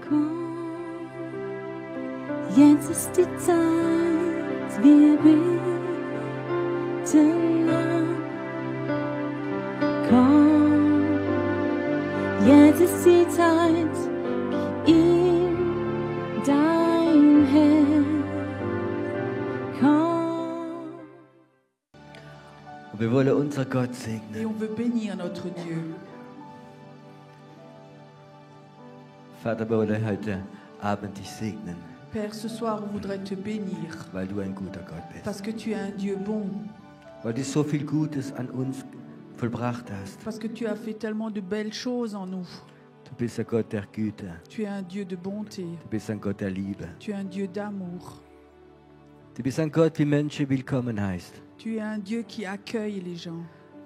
Komm, jetzt ist die Zeit, wir beten an. Komm, jetzt ist die Zeit, gib ihm dein Herz. Komm. Und wir wollen unser Gott Et segnen. on veut bénir notre Dieu. Vater, wir wollen heute Abend dich segnen, Père, ce soir, on voudrait te bénir weil du ein guter Gott bist. parce que tu es un Dieu bon, Weil du so viel Gutes an uns vollbracht hast. parce que tu as fait tellement de belles choses en nous. Du bist ein Gott der Güte. Tu es un Dieu de bonté, Du bist ein Gott der Liebe. tu es un Dieu d'amour, Du bist ein Gott, wie Menschen willkommen heißt. tu es un Dieu qui accueille les gens,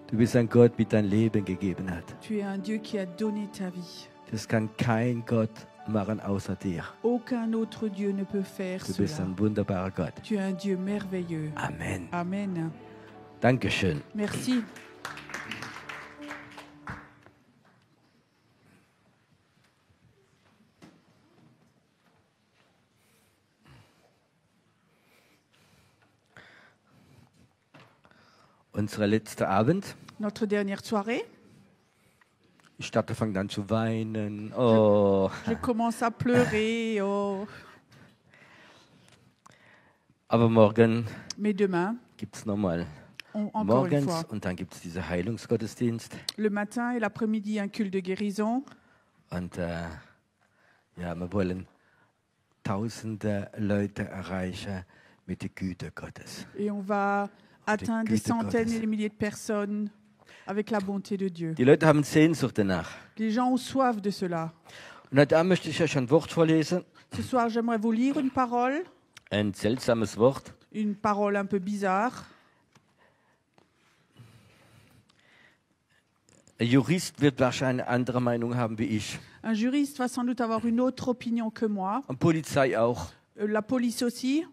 Du bist ein Gott, wie dein Leben gegeben hat. tu es un Dieu qui a donné ta vie. Das kann kein Gott machen außer dir. Aucun autre Dieu ne peut faire Du bist cela. ein wunderbarer Gott. Tu es un Dieu merveilleux. Amen. Amen. Dankeschön. Merci. Unser letzter Abend. Notre dernière soirée, Ich starte, fange an zu weinen. Oh. je commence à pleurer. Oh. Aber morgen Mais demain, gibt es nochmal encore une fois, morgens und dann gibt es diesen Heilungsgottesdienst. le matin et l'après-midi, un culte de guérison. Und ja, wir wollen tausende Leute erreichen mit der Güte Gottes. Et on va atteindre des Güte centaines Gottes. et des milliers de personnes avec la bonté de Dieu. Die Leute haben Sehnsucht danach. Les gens ont soif de cela. Und heute Abend möchte ich euch ein Wort vorlesen. Ce soir, j'aimerais vous lire une parole Wort. une parole un peu bizarre. Ein Jurist wird wahrscheinlich eine andere Meinung haben wie ich. Un juriste va sans doute avoir une autre opinion que moi, Und Polizei auch. la police aussi,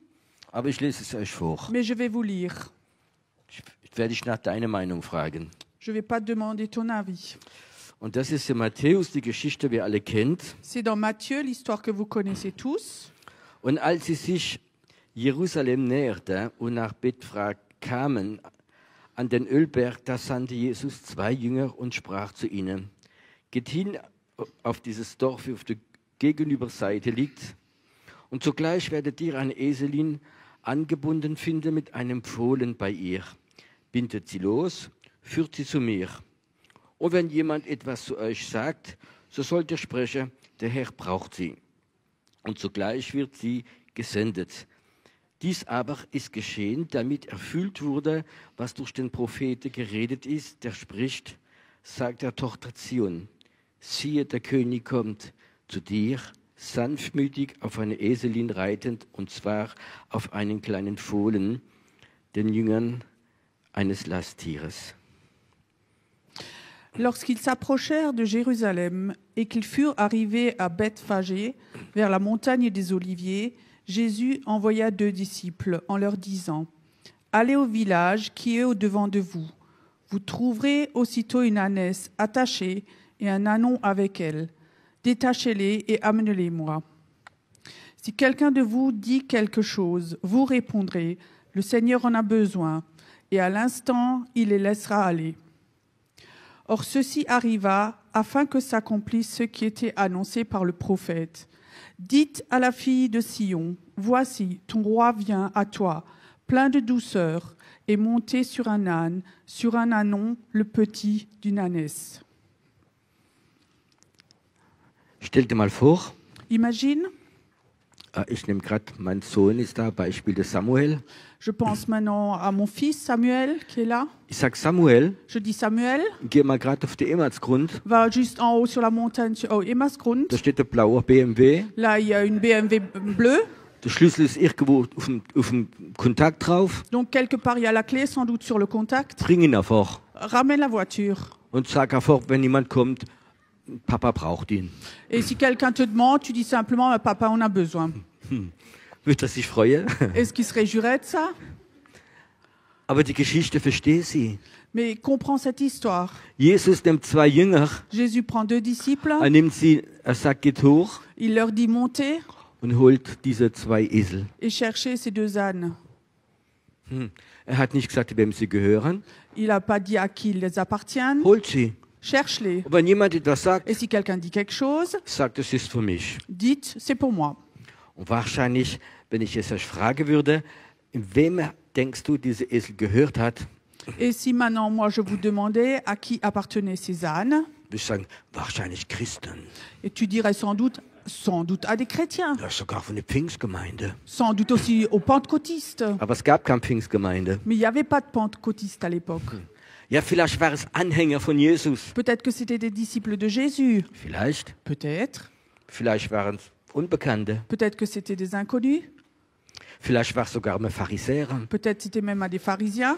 Aber ich lese es euch vor. mais je vais vous lire. Ich werde dich nach deiner Meinung fragen. Je ne vais pas te demander ton avis. Und das ist in Matthäus, die Geschichte, wir alle kennt. C'est dans Matthieu, l'histoire que vous connaissez tous. Und als sie sich Jerusalem näherte und nach Bethphra kamen, an den Ölberg, da sandte Jesus 2 Jünger und sprach zu ihnen: Geht hin auf dieses Dorf, das auf der Gegenüberseite liegt, und sogleich werdet ihr eine Eselin angebunden finden mit einem Fohlen bei ihr. Bindet sie los, führt sie zu mir. Und wenn jemand etwas zu euch sagt, so sollt ihr sprechen, der Herr braucht sie. Und sogleich wird sie gesendet. Dies aber ist geschehen, damit erfüllt wurde, was durch den Propheten geredet ist, der spricht: Sagt der Tochter Zion, siehe, der König kommt zu dir, sanftmütig auf eine Eselin reitend, und zwar auf einen kleinen Fohlen, den Jüngern eines Lasttieres. Lorsqu'ils s'approchèrent de Jérusalem et qu'ils furent arrivés à Bethphagée, vers la montagne des Oliviers, Jésus envoya 2 disciples en leur disant: Allez au village qui est au-devant de vous. Vous trouverez aussitôt une ânesse attachée et un ânon avec elle. Détachez-les et amenez-les-moi. Si quelqu'un de vous dit quelque chose, vous répondrez: Le Seigneur en a besoin, et à l'instant, il les laissera aller. Or ceci arriva afin que s'accomplisse ce qui était annoncé par le prophète. Dites à la fille de Sion: Voici, ton roi vient à toi, plein de douceur, et monté sur un âne, sur un ânon, le petit d'une ânesse. Stell dir mal vor, Imagine, ich nehme gerade, mein Sohn ist da, Beispiel des Samuel. je pense maintenant à mon fils Samuel qui est là. Ich sag Samuel, Je dis Samuel, geh mal gerade auf den Emmatsgrund. va juste en haut sur la montagne, au Emmausgrund. Da steht der blaue BMW. Là, il y a une BMW bleue. Der Schlüssel ist irgendwo auf dem Kontakt drauf. Donc, quelque part, il y a la clé, sans doute, sur le contact. Bring ihn hervor Ramène la voiture. und sag hervor, wenn jemand kommt, Papa braucht ihn. Et si quelqu'un te demande, tu dis simplement: Papa, on a besoin. Wird er sich freuen? Est-ce qu'il se réjouirait de ça? Aber die Geschichte verstehe sie. Mais comprends cette histoire. Jesus nimmt 2 Jünger, Jésus prend 2 disciples, er sagt, geht hoch il leur dit montez und holt diese 2 Esel. et cherchez ces 2 ânes. Er hat nicht gesagt, wem sie gehören. Il n'a pas dit à qui ils appartiennent. Holt sie. Cherche-les. Und wenn jemand etwas sagt, Et si quelqu'un dit quelque chose, sagt, es ist für mich. dites c'est pour moi. Und wahrscheinlich, wenn ich jetzt euch fragen würde, wem denkst du, diese Esel gehört hat, Et si maintenant moi je vous demandais à qui appartenaient ces ânes, würde ich sagen, wahrscheinlich Christen. et tu dirais sans doute à des chrétiens, Ja, sogar von der Pfingstgemeinde. sans doute aussi aux pentecôtistes. Aber es gab keine Pfingstgemeinde. Mais il n'y avait pas de pentecôtistes à l'époque. Ja, vielleicht waren es Anhänger von Jesus. Peut-être que c'était des disciples de Jésus. Vielleicht. Peut-être. Vielleicht waren es Unbekannte. Peut-être que c'était des inconnus. Vielleicht war es sogar ein Pharisäer. Peut-être c'était même à des pharisiens.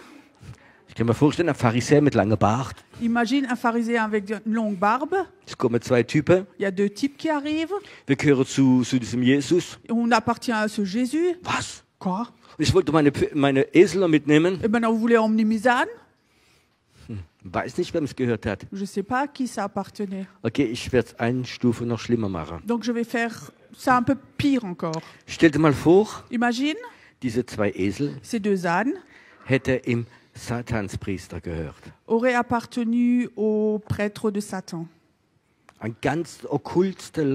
Ich kann mir vorstellen, ein Pharisäer mit langem Bart. Imagine un pharisien avec une longue barbe. Es kommen 2 Typen. Il y a 2 types qui arrivent. Wir gehören zu diesem Jesus. On appartient à ce Jésus. Was? Quoi? Ich wollte meine Esel noch mitnehmen. Et maintenant vous voulez emmener mes ânes? Weiß nicht, wem es gehört hat. Je ne sais pas à qui ça appartenait. Okay, ich werde es eine Stufe noch schlimmer machen. Donc je vais faire ça un peu pire encore. Stell dir mal vor, Imagine, diese 2 Esel ces 2 ânes hätte im Satanspriester gehört. auraient appartenu au prêtre de Satan. Ein ganz okkultster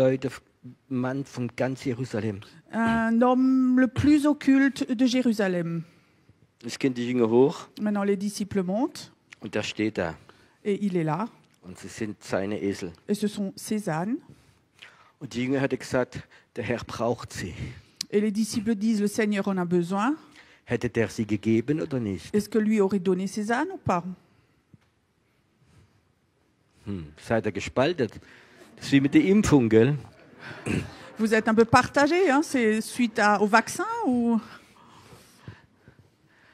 Mann von ganz Jerusalem. Un homme le plus occulte de Jérusalem. Es gehen die Jünger hoch Maintenant les disciples montent und der steht da. et il est là. Und sie sind seine Esel. Et ce sont ces ânes. Und die Jünger hatte gesagt, der Herr braucht sie. Et les disciples disent, le Seigneur en a besoin. Hätte der sie gegeben oder nicht? Est-ce que lui aurait donné ces ânes ou pas? Seid ihr gespalten? Das ist wie mit der Impfung, gell? Vous êtes un peu partagés, hein? C'est suite au vaccin ou...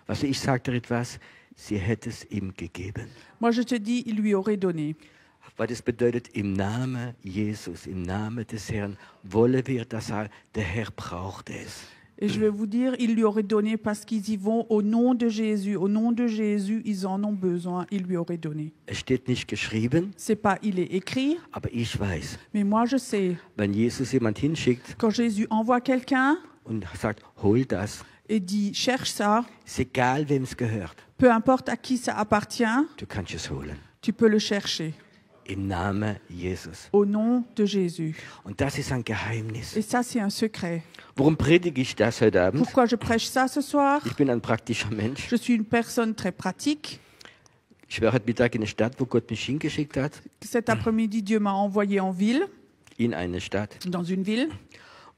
Also ich sage dir etwas, sie hätte es ihm gegeben. Moi je te dis, il lui aurait donné. Weil das bedeutet, im Namen Jesus, im Namen des Herrn, wollen wir das sagen, der Herr braucht es. Et je vais vous dire, il lui aurait donné parce qu'ils y vont au nom de Jésus. Au nom de Jésus, ils en ont besoin. Il lui aurait donné. Es steht nicht geschrieben, C'est pas, il est écrit, aber ich weiß, mais moi je sais. wenn Jesus jemand hinschickt Quand Jésus envoie quelqu'un und sagt, hol das, et dit, cherche ça, ist egal, wem es gehört, peu importe à qui ça appartient, du kannst es holen. tu peux le chercher. Im Namen Jesus. Au nom de Jésus. Und das ist ein Geheimnis. Et ça, c'est un secret. Warum predige ich das heute Abend? Pourquoi je prêche ça ce soir? Ich bin ein praktischer Mensch. Je suis une personne très pratique. Ich war heute Mittag in der Stadt, wo Gott mich hingeschickt hat. Cet après-midi, Dieu m'a envoyé en ville, In eine Stadt, dans une ville,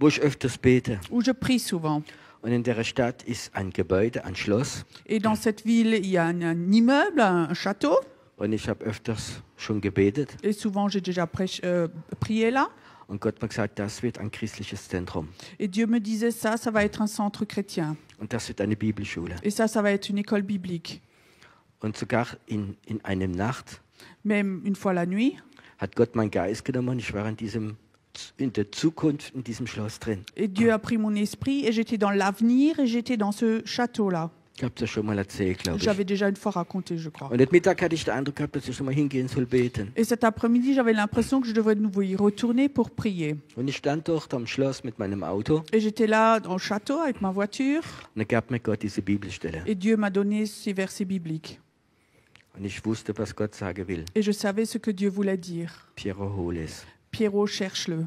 wo ich öfters bete. où je prie souvent. Und in der Stadt ist ein Gebäude, ein Schloss. Et dans cette ville, il y a un immeuble, un château. Und ich habe öfters schon gebetet. Et souvent, j'ai déjà prié là. Und Gott hat gesagt, das wird ein christliches Zentrum. Et Dieu me disait, ça va être un centre chrétien. Und das wird eine Bibelschule. Et ça va être une école biblique. Und sogar in einer Nacht Même une fois la nuit. hat Gott meinen Geist genommen und ich war in der Zukunft in diesem Schloss drin. Et Dieu a pris mon esprit et j'étais dans l'avenir et j'étais dans ce château-là. Ich habe das schon mal erzählt, glaube ich. J'avais déjà une fois raconté, je crois. Und heute Mittag hatte ich den Eindruck gehabt, dass ich schon mal hingehen soll beten. Et cet après-midi, j'avais l'impression que je devrais de nouveau y retourner pour prier. Und ich stand dort am Schloss mit meinem Auto Et j'étais là dans le château avec ma voiture und da gab mir Gott diese Bibelstelle. et Dieu m'a donné ces versets bibliques. Und ich wusste, was Gott sagen will. Et je savais ce que Dieu voulait dire. Piero, hol es. Pierrot, cherche-le.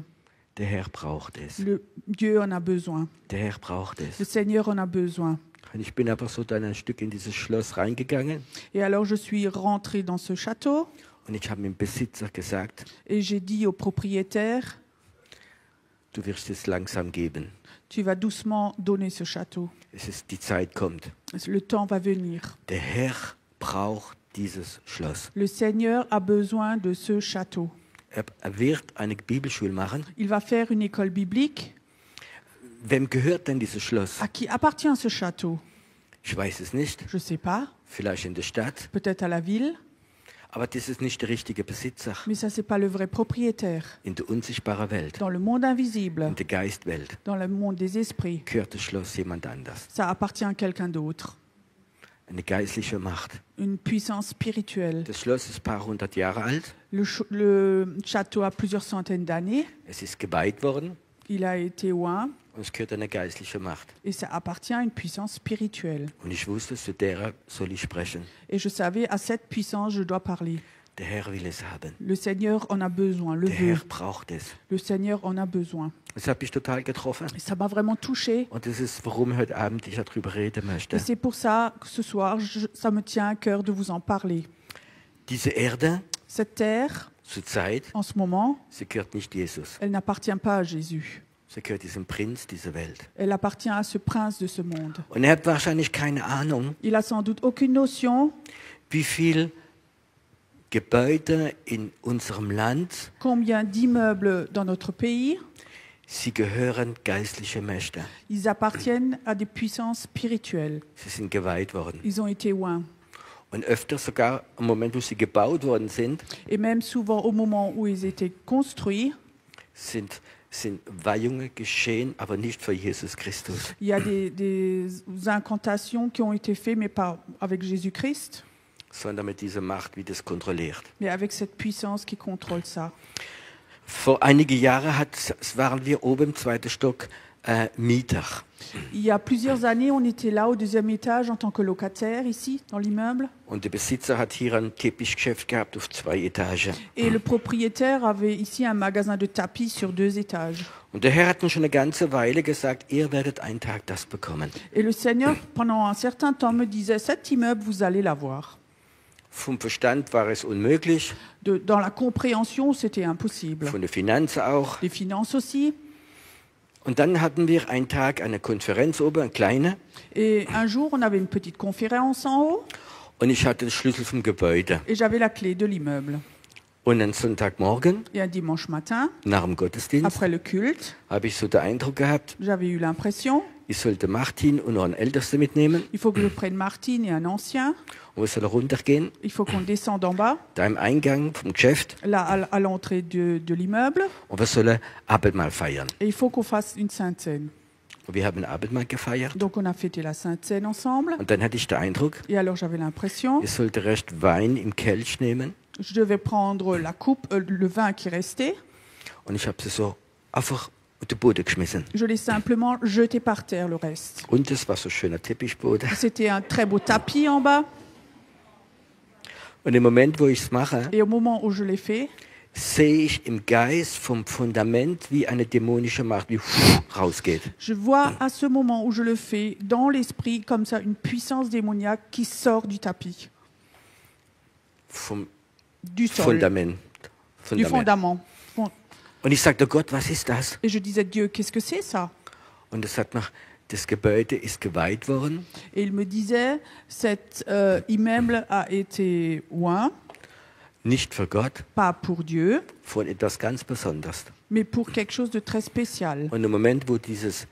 Der Herr braucht es. Dieu en a besoin. Der Herr braucht Le es. Seigneur en a besoin. Und ich bin einfach so dann ein Stück in dieses Schloss reingegangen Et alors je suis rentrée dans ce château und ich habe dem Besitzer gesagt, et j'ai dit au propriétaire, du wirst es langsam geben. tu vas doucement donner ce château. Die Zeit kommt. Le temps va venir. Der Herr braucht dieses Schloss. Le Seigneur a besoin de ce château. Er wird eine Bibelschule machen. Il va faire une école biblique. Wem gehört denn dieses Schloss? À qui appartient ce château? Ich weiß es nicht. Je ne sais pas. Vielleicht in der Stadt. Peut-être à la ville. Aber das ist nicht der richtige Besitzer. Mais ça, c'est pas le vrai propriétaire. In der unsichtbaren Welt, Dans le monde invisible, in der Geistwelt, dans le monde des esprits, gehört das Schloss jemand anders. ça appartient à quelqu'un d'autre. eine geistliche Macht. une puissance spirituelle. Das Schloss ist ein paar hundert Jahre alt. Le château a plusieurs centaines d'années. Es ist geweiht worden Il a été oint und es gehört eine geistliche Macht. et ça appartient à une puissance spirituelle. Und ich wusste, zu derer soll ich sprechen. Et je savais, à cette puissance, je dois parler. Der Herr will es haben. Le Seigneur en a besoin, le Der veut. Herr braucht es. Le Seigneur en a besoin. Das hat mich total getroffen. Et ça m'a vraiment touchée. Und das ist, warum heute Abend ich darüber reden möchte. Et c'est pour ça que ce soir, ça me tient à cœur de vous en parler. Diese Erde, Cette terre, zurzeit, en ce moment, sie gehört nicht Jesus. elle n'appartient pas à Jésus. Sie gehört diesem Prinz dieser Welt. Elle appartient à ce prince de ce monde. Und er hat wahrscheinlich keine Ahnung, Il a sans doute aucune notion wie viel Gebäude in unserem Land, combien d'immeubles dans notre pays, sie gehören geistliche Mächte. ils appartiennent à des puissances spirituelles. Sie sind geweiht worden. Ils ont été oints. Und öfter sogar im Moment, wo sie gebaut worden sind, Et même souvent au moment où ils étaient construits, sind Weihungen geschehen, aber nicht für Jesus Christus. il y a des incantations qui ont été faites, mais pas avec Jésus-Christ, Sondern mit dieser Macht, wie das kontrolliert. mais avec cette puissance qui contrôle ça. Vor einige Jahre waren wir oben im zweiten Stock Mieter. Il y a plusieurs années, on était là au deuxième étage en tant que locataire ici, dans l'immeuble. Und der Besitzer hat hier ein Teppichgeschäft gehabt auf 2 Etagen. Et le propriétaire avait ici un magasin de tapis sur 2 étages. Und der Herr hat mir schon eine ganze Weile gesagt, ihr werdet einen Tag das bekommen. Et le Seigneur, pendant un certain temps, me disait, cet immeuble, vous allez l'avoir. Vom Verstand war es unmöglich, Dans la compréhension, c'était impossible. von der Finanzen auch. Les finances aussi. Und dann hatten wir einen Tag eine Konferenz oben, eine kleine. Et un jour, on avait une petite conférence en haut Und ich hatte den Schlüssel vom Gebäude. et j'avais la clé de l'immeuble. Und am Sonntagmorgen, Et un dimanche matin, nach dem Gottesdienst, après le culte, habe ich so den Eindruck gehabt, j'avais eu l'impression, ich sollte Martin und noch einen Ältesten mitnehmen. il faut que je prenne Martine et un ancien, Und wir sollen runtergehen, il faut qu'on descende en bas, da im Eingang vom Geschäft. là à l'entrée de l'immeuble, Und wir sollen Abendmahl feiern. et il faut qu'on fasse une Sainte Seine. Und wir haben Abendmahl gefeiert. Donc on a fêté la Sainte Seine ensemble, Und dann hatte ich den Eindruck, et alors j'avais l'impression, ich sollte recht Wein im Kelch nehmen. je devais prendre la coupe, le vin qui restait, Und ich habe sie so einfach auf den Boden geschmissen. je l'ai simplement jeté par terre le reste. Und es war so ein schöner Teppichboden. C'était un très beau tapis en bas, Und im Moment, wo ich es mache, et au moment où je l'ai fait, sehe ich im Geist vom Fundament, wie eine dämonische Macht wie rausgeht. je vois à ce moment où je le fais, dans l'esprit, comme ça, une puissance démoniaque qui sort du tapis, Vom du sol, Fundament. du fondament. Und ich sagte, Gott, was ist das? Et je disais, Dieu, qu'est-ce que c'est ça? Und er sagt noch, das Gebäude ist geweiht worden, Et il me disait, cet immeuble a été oint, nicht für Gott, pas pour Dieu, von etwas ganz Besonderes. mais pour quelque chose de très spécial. Und im Moment, wo dieses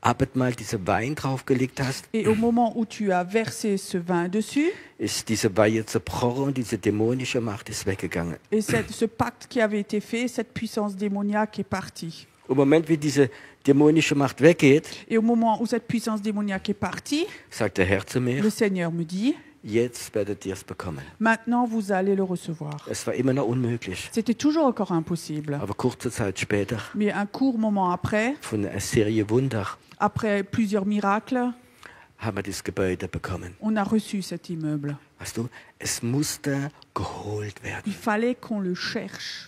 Abendmahl, dieser Wein draufgelegt hast, Et au moment où tu as versé ce vin dessus, ist diese Weihe zerbrochen und diese dämonische Macht ist weggegangen. et ce pacte qui avait été fait, cette puissance démoniaque est partie. Im Moment, wie diese dämonische Macht weggeht, Et au moment où cette puissance démoniaque est partie, sagt der Herr zu mir, le Seigneur me dit, jetzt werdet ihr es bekommen. maintenant vous allez le recevoir. Es war immer noch unmöglich. C'était toujours encore impossible. Aber kurze Zeit später, Mais un court moment après, von einer Serie Wunder, après plusieurs miracles, haben wir das Gebäude bekommen. on a reçu cet immeuble. Weißt du, es musste geholt werden. Il fallait qu'on le cherche.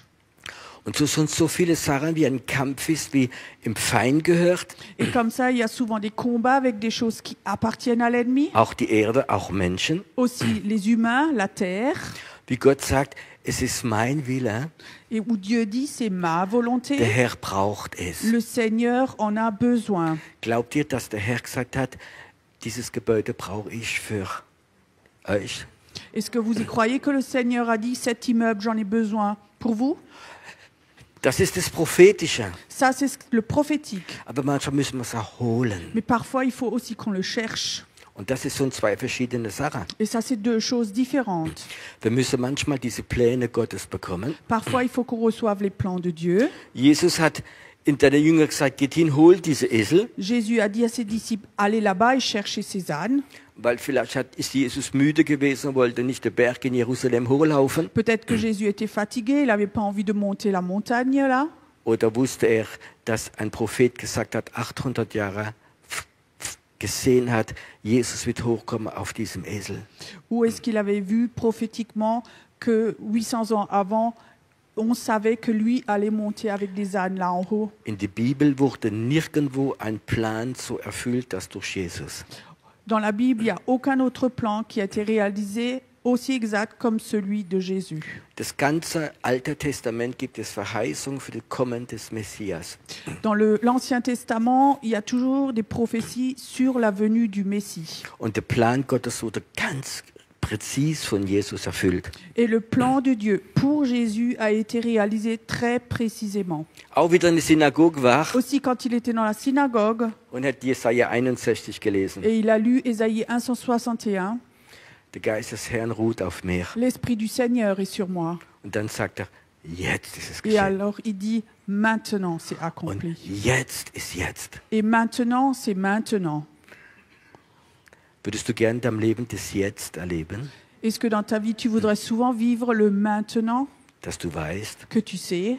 Und so sind so viele Sachen, wie ein Kampf ist, wie im Feind gehört. Et comme ça, il y a souvent des combats avec des choses qui appartiennent à l'ennemi. Auch die Erde, auch Menschen. Aussi les humains, la terre. Wie Gott sagt, es ist mein Wille, Et où Dieu dit, c'est ma der volonté. Herr braucht es. Le Seigneur en a besoin. Glaubt ihr, dass der Herr gesagt hat, dieses Gebäude brauche ich für euch? Est-ce que vous y croyez que le Seigneur a dit, cet immeuble, j'en ai besoin pour vous? Das ist das Prophetische. Ça, c'est le prophétique. Aber manchmal müssen wir es auch holen. Mais parfois, il faut aussi qu'on le cherche. Und das sind 2 verschiedene Sachen. Et ça, c'est 2 choses différentes. Wir müssen manchmal diese Pläne Gottes bekommen. Parfois, il faut qu'on reçoive les plans de Dieu. Jesus hat Und der Jünger gesagt, geht hin, holt diese Esel, Jésus a dit à ses disciples, allez là-bas et cherchez ces ânes. weil vielleicht ist Jesus müde gewesen und wollte nicht den Berg in Jerusalem hochlaufen. Peut-être que Jésus était fatigué, il n'avait pas envie de monter la montagne là. Oder wusste er, dass ein Prophet gesagt hat, 800 Jahre gesehen hat, Jesus wird hochkommen auf diesem Esel. Ou est-ce qu'il avait vu prophétiquement que 800 ans avant, on savait que lui allait monter avec des ânes là en haut? In der Bibel wurde nirgendwo ein Plan so erfüllt, als durch Jesus. Dans la Bible, il n'y a aucun autre plan qui a été réalisé aussi exact comme celui de Jésus. Das ganze Alte Testament gibt es Verheißung für das Kommen des Messias. Dans l'Ancien Testament, il y a toujours des prophéties sur la venue du Messie. Und der Plan Gottes wurde ganz präzis von Jesus erfüllt. Et le plan de Dieu pour Jésus a été réalisé très précisément. Auch wieder in der Synagoge war Aussi quand il était dans la synagogue und hat Jesaja 61 gelesen. et il a lu Ésaïe 161, Der Geist des Herrn ruht auf mir. l'Esprit du Seigneur est sur moi. Und dann sagt er, jetzt ist es Et geschehen. alors il dit, maintenant c'est Und accompli. jetzt ist jetzt. Et maintenant c'est maintenant. Würdest du gern dein Leben des Jetzt erleben, Est-ce que dans ta vie tu voudrais souvent vivre le maintenant, dass du weißt, que tu sais,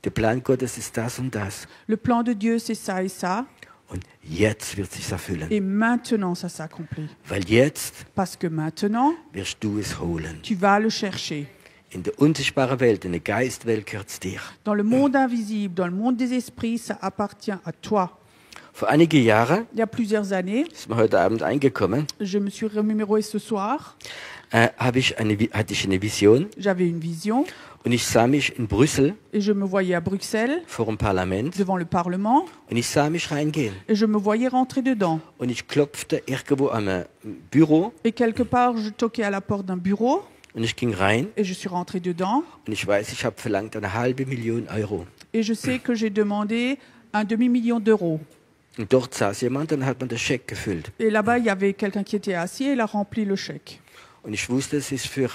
der Plan Gottes ist das und das. le plan de Dieu c'est ça et ça, Und jetzt wird sich erfüllen. et maintenant ça s'accomplit. Weil jetzt Parce que maintenant, wirst du es holen. tu vas le chercher. In der unsichtbaren Welt, in der Geistwelt gehört es dir. Dans le monde invisible, dans le monde des esprits, ça appartient à toi. Vor einigen Jahren Il y a plusieurs années, ist mir heute Abend eingekommen, je me suis remémoré ce soir, hatte ich eine Vision j'avais une vision und ich sah mich in Brüssel et je me voyais à Bruxelles, vor dem Parlament devant le Parlement, und ich sah mich reingehen et je me voyais rentrer dedans. und ich klopfte irgendwo am Büro Et quelque part, je toquais à la porte d'un bureau und ich ging rein et je suis rentré dedans. und ich weiß, ich habe verlangt 500.000 Euro. Et je sais que j'ai demandé un demi-million d'euros. Und dort saß jemand und hat mir den Scheck gefüllt. Et là-bas, il y avait quelqu'un qui était assis et il a rempli le chèque. Und ich wusste, es ist für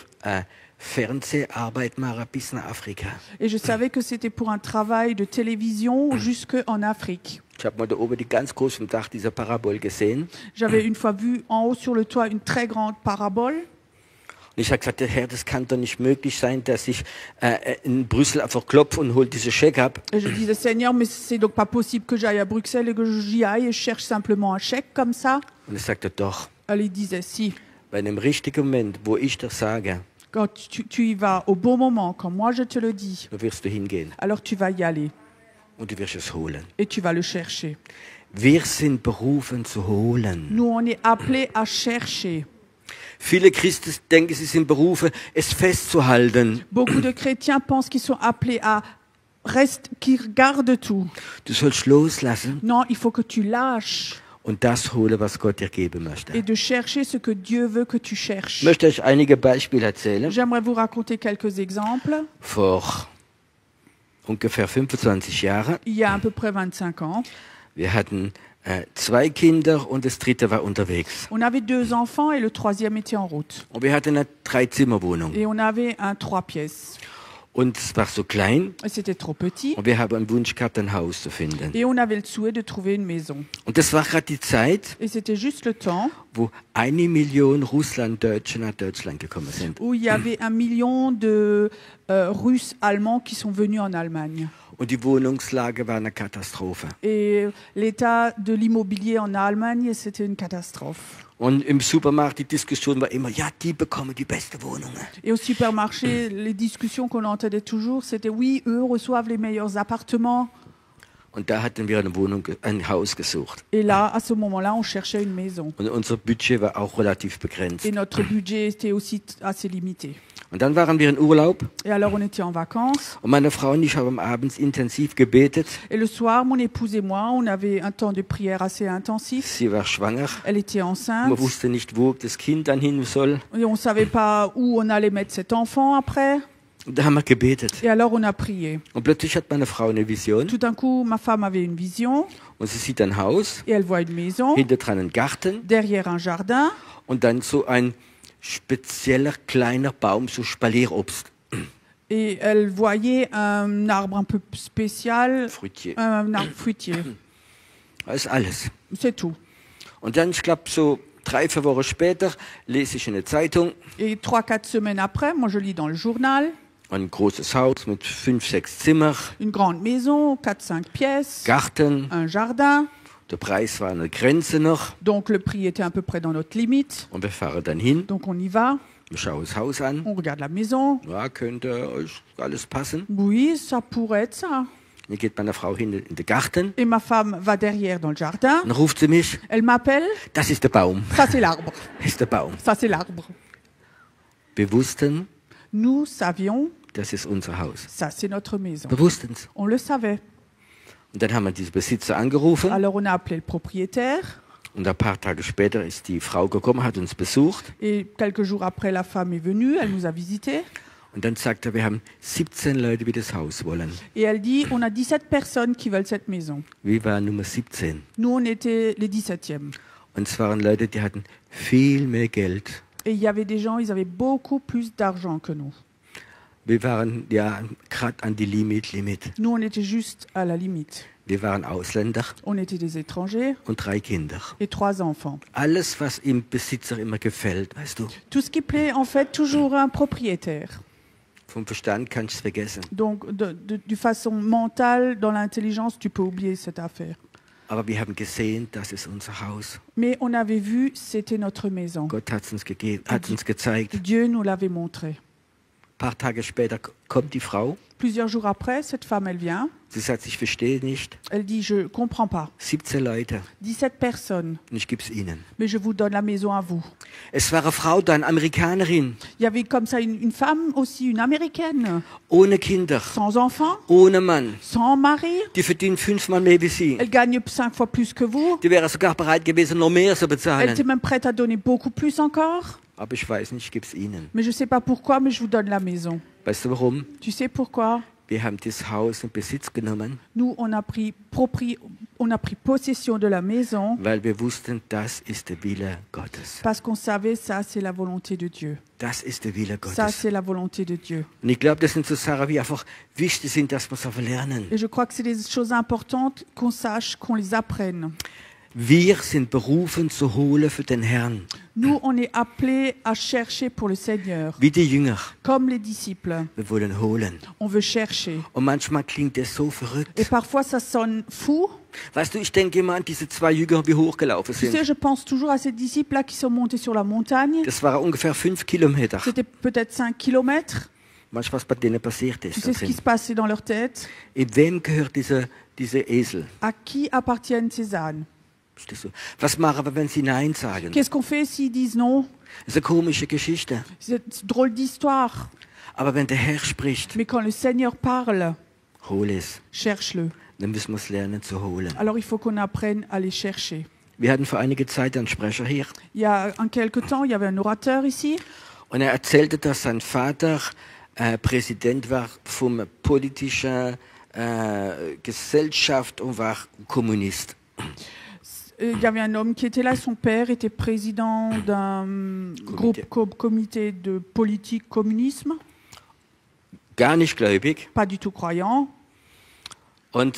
Fernseharbeit machen bis nach Afrika. Et je savais que c'était pour un travail de télévision jusqu'en Afrique. Ich habe mal da oben die ganz groß vom Dach dieser Parabol gesehen. J'avais une fois vu en haut sur le toit une très grande parabole. Und ich habe gesagt, Herr, das kann doch nicht möglich sein, dass ich in Brüssel einfach klopfe und hole diese Scheck ab. Et je disais, Seigneur, mais c'est donc pas possible que j'aille à Bruxelles et que j'y aille et je cherche simplement un chèque comme ça. Und er sagte, doch, Elle il disait, si, bei einem richtigen Moment, wo ich dir sage, quand tu y vas au bon moment, quand moi je te le dis, da wirst du hingehen alors tu vas y aller und du wirst es holen. et tu vas le chercher. Wir sind berufen zu holen. Nous, on est appelés à chercher. Viele Christen denken, sie sind berufen, es festzuhalten. Beaucoup de chrétiens pensent qu'ils sont appelés à qu'ils gardent tout. Du sollst loslassen Non, il faut que tu lâches und das holen, was Gott dir geben möchte. et de chercher ce que Dieu veut que tu cherches. Ich möchte euch einige Beispiele erzählen. J'aimerais vous raconter quelques exemples. Vor ungefähr 25 Jahren. Il y a à peu près 25 ans, Wir hatten 2 Kinder und das dritte war unterwegs. on avait 2 enfants et le troisième était en route. Und wir hatten eine 3-Zimmer-Wohnung. Et on avait un 3 pièces. Und es war so klein Et c'était trop petit. und wir haben einen Wunsch gehabt, ein Haus zu finden. Et on avait le souhait de trouver une maison. Und das war gerade die Zeit, Et c'était juste le temps wo 1 Million Russlanddeutsche nach Deutschland gekommen sind. où il y avait 1 million de Russes allemands qui sont venus en Allemagne. Und die Wohnungslage war eine Katastrophe. Et l'état de l'immobilier en Allemagne, c'était une catastrophe. Und im Supermarkt, die Diskussion war immer, ja, die bekommen die beste Wohnung. Et au supermarché, les discussions qu'on entendait toujours, c'était oui, eux reçoivent les meilleurs appartements. Und da hatten wir ein Haus gesucht. Et là, à ce moment-là, on cherchait une maison. Und unser Budget war auch relativ begrenzt. Et notre budget était aussi assez limité. Und dann waren wir in Urlaub Et alors, on était en vacances. und meine Frau und ich haben abends intensiv gebetet. Et le soir, mon épouse et moi, on avait un temps de prière assez intensif. Sie war schwanger. Elle était enceinte. Man wusste nicht, wo das Kind dann hin soll. Et on ne savait pas où on allait mettre cet enfant après. Und da haben wir gebetet. Et alors, on a prié. Und plötzlich hat meine Frau eine Vision Tout d'un coup, ma femme avait une vision. und sie sieht ein Haus, Et elle voit une maison. hinter dran einen Garten Derrière un jardin. und dann so ein spezieller kleiner Baum, so Spalierobst. Et elle voyait un arbre un peu spécial, Fruitier. un arbre fruitier. Das ist alles. C'est tout. Und dann, ich glaube, so 3-4 Wochen später lese ich in der Zeitung Et 3-4 semaines après, moi je lis dans le journal, ein großes Haus mit 5-6 Zimmern, une grande maison, 4-5 pièces, Garten. un jardin. Der Preis war an der Grenze noch. Donc le prix était à peu près dans notre limite. Und wir fahren dann hin, Donc on y va, wir schauen das Haus an. on regarde la maison. Ja, könnte euch alles passen. Oui, ça pourrait être ça. Dann geht meine Frau hin in den Garten. Et ma femme va derrière dans le jardin. Dann ruft sie mich, Elle m'appelle. das ist der Baum. Ça c'est l'arbre. Das ist der Baum. Ça c'est l'arbre. Wir wussten, Nous savions, das ist unser Haus. ça c'est notre maison. Wir wussten es. On le savait. Und dann haben wir diesen Besitzer angerufen. Alors on a appelé le propriétaire. Und ein paar Tage später ist die Frau gekommen, hat uns besucht. Et quelques jours après, la femme est venue, elle nous a visités. Und dann sagt er, wir haben 17 Leute, die das Haus wollen. Et elle dit, on a 17 personnes qui veulent cette maison. Wir waren Nummer 17. Nous, on était les 17e. Und es waren Leute, die hatten viel mehr Geld. Et il y avait des gens, ils avaient beaucoup plus d'argent que nous. Wir waren ja gerade an die Limit. Nous, on était juste à la limite. Wir waren Ausländer On était des étrangers und 3 Kinder. et 3 enfants. Alles, was im Besitzer immer gefällt, weißt du. Tout ce qui plaît, en fait, toujours à un propriétaire. Vom Verstand kannst du es vergessen. Donc, de façon mentale, dans l'intelligence, tu peux oublier cette affaire. Aber wir haben gesehen, das ist unser Haus. Mais on avait vu, c'était notre maison. Gott hat es uns gegeben, hat uns gezeigt. Dieu nous l'avait montré. Ein paar Tage später kommt die Frau. Plusieurs jours après, cette femme, elle vient. Sie sagt, ich verstehe nicht. Elle dit, je comprends pas. 17 Leute 17 personnes, und ich gebe es ihnen. mais je vous donne la maison à vous. Es war eine Frau da, eine Amerikanerin, Il y avait comme ça une femme aussi, une américaine, ohne Kinder, sans enfant, ohne Mann. sans mari. Die verdient 5-mal mehr wie sie. Elle gagne 5 fois plus que vous. Die wäre sogar bereit gewesen, noch mehr zu Elle bezahlen. était même prête à donner beaucoup plus encore. Aber ich weiß nicht, ich gebe es ihnen. Mais je sais pas pourquoi, mais je vous donne la maison. Weißt du warum? Tu sais pourquoi? Wir haben das Haus in Besitz genommen, Nous, on a pris possession de la maison weil wir wussten, das ist der Wille Gottes. parce qu'on savait ça, c'est la volonté de Dieu. Das ist der Wille Ça, Gottes. c'est la volonté de Dieu. Und ich glaube, das sind so Sachen, die einfach wichtig sind, dass wir es einfach lernen. Et je crois que c'est des choses importantes qu'on sache, qu'on les apprenne. Wir sind berufen zu holen für den Herrn, Nous, on est appelés à chercher pour le Seigneur, wie die Jünger. comme les disciples. Wir wollen holen. On veut chercher. Und manchmal klingt das so Et verrückt. parfois, ça sonne fou. Weißt du, ich denke immer an diese 2 Jünger, die hochgelaufen Tu sais, sind. je pense toujours à ces disciples-là qui sont montés sur la montagne. Das waren ungefähr 5 Kilometer. C'était peut-être 5 kilomètres. Manchmal, was bei denen passiert ist. Tu sais ce qui se passait dans leur tête? In wem gehört diese Esel? À qui appartiennent ces ânes? Verstehst du? Was machen wir, wenn sie Nein sagen? Qu'est-ce qu'on fait s'ils disent non? Das ist eine komische Geschichte. C'est une drôle d'histoire. Aber wenn der Herr spricht, Mais quand le Seigneur parle, hol es. cherche-le. Dann müssen wir es lernen zu holen. Alors il faut qu'on apprenne à les chercher. Wir hatten vor einiger Zeit einen Sprecher hier. Il y a quelque temps, il y avait un orateur ici. Und er erzählte, dass sein Vater Präsident war von politischen Gesellschaft und war Kommunist. Il y avait un homme qui était là, son père était président d'un comité de politique communisme, Gar nicht gläubig. pas du tout croyant. Und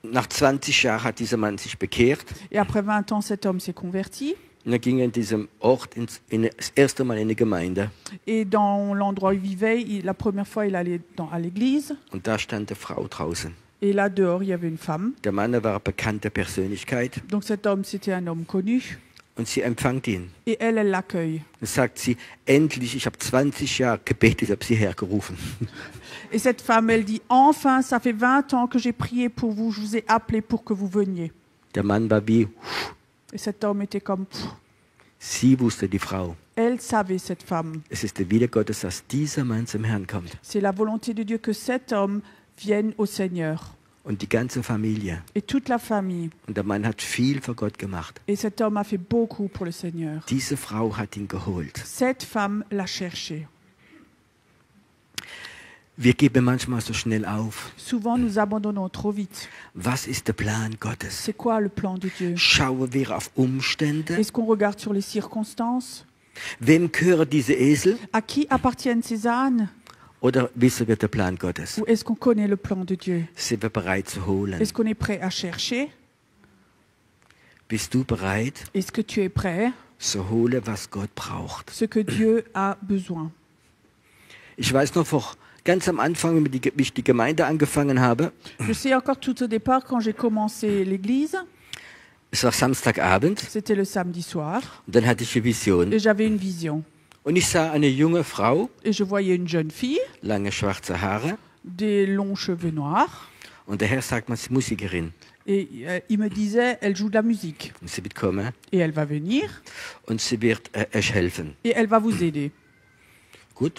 nach 20 Jahren hat dieser Mann sich bekehrt. Et après 20 ans, cet homme s'est converti. Und er ging in diesem Ort das erste Mal in die Gemeinde. Et dans l'endroit où il vivait, la première fois, il allait à l'église. Und da stand eine Frau draußen. Et là, dehors, il y avait une femme. Der Mann war eine bekannte Persönlichkeit. Donc cet homme, c'était un homme connu. Und sie empfängt ihn. Et elle l'accueille. Dann sagt sie, endlich, ich habe 20 Jahre gebetet, ich habe sie hergerufen. Et cette femme, elle dit, enfin, ça fait 20 ans que j'ai prié pour vous, je vous ai appelé pour que vous veniez. Der Mann war wie, Et cet homme était comme, sie wusste, die Frau. elle savait, cette femme. Es ist der Wille Gottes, dass dieser Mann zum Herrn kommt. C'est la volonté de Dieu que cet homme vienne au Seigneur. Und die ganze Familie. Et toute la famille. Und der Mann hat viel für Gott gemacht. Et cet homme a fait beaucoup pour le Seigneur. Diese Frau hat ihn geholt. Cette femme l'a cherché. Wir geben manchmal so schnell auf. Souvent, nous abandonnons trop vite. Was ist der Plan Gottes? C'est quoi le plan de Dieu? Schauen wir auf Umstände? Est-ce qu'on regarde sur les circonstances? Wem gehören diese Esel? À qui appartiennent ces ânes? Oder wissen wir den Plan Gottes? Ou est-ce qu'on connaît le plan de Dieu? Sind wir bereit zu holen? Est-ce qu'on est prêt à chercher? Bist du bereit Est-ce que tu es prêt? zu holen, was Gott braucht? Ce que Dieu a besoin. Ich weiß noch, ganz am Anfang, wie ich die Gemeinde angefangen habe, Je sais encore tout au départ, quand j'ai commencé l'église, es war Samstagabend, c'était le samedi soir, und dann hatte ich eine Vision. et j'avais une vision. Und ich sah eine junge Frau, Et je voyais une jeune fille, lange schwarze Haare, des longs cheveux noirs, und der Herr sagt, man ist Musikerin. et il me disait, elle joue de la musique, Und sie wird kommen et elle va venir, und sie wird euch helfen. et elle va vous aider. Gut,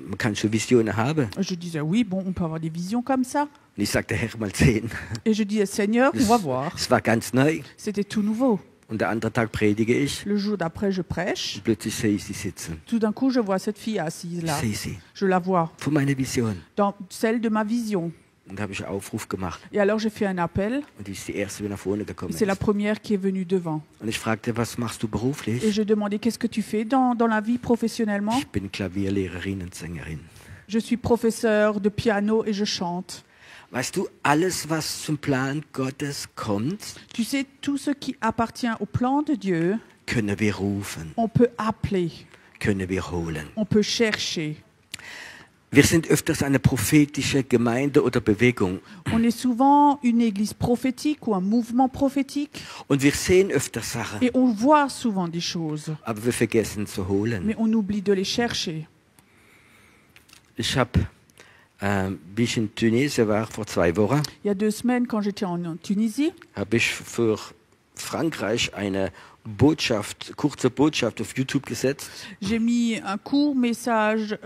man kann schon Visionen haben. Je disais, oui, bon, on peut avoir des visions comme ça. Und ich sagte, Herr, mal sehen. Et je disais, Seigneur, on va voir. Es war ganz neu. C'était tout nouveau. Und der andere Tag predige ich. Le jour d'après, je prêche. Und plötzlich sehe ich sie sitzen. Tout d'un coup, je vois cette fille assise Ich là. sehe sie. Je la vois, Von meiner Vision. dans celle de ma vision. Und da habe ich einen Aufruf gemacht. Et alors, j'ai fait un appel. Und die ist die erste, die nach vorne gekommen C'est la ist. première qui est venue devant. Und ich fragte, was machst du Et beruflich? je demandais, qu'est-ce que tu fais dans la vie professionnellement? Ich bin Klavierlehrerin und Sängerin. Je suis professeur de piano et je chante. Weißt du, alles, was zum Plan Gottes kommt, Tu sais, tout ce qui appartient au plan de Dieu, können wir rufen, on peut appeler, können wir holen. on peut chercher. Wir sind öfters eine prophetische Gemeinde oder Bewegung. On est souvent une église prophétique ou un mouvement prophétique Und wir sehen öfter Sachen, et on voit souvent des choses, aber wir vergessen zu holen. mais on oublie de les chercher. Ich habe, wie ich in Tunesien war vor 2 Wochen, Il y a 2 semaines, quand j'étais en Tunisie, habe ich für Frankreich eine kurze Botschaft auf YouTube gesetzt. j'ai mis un court message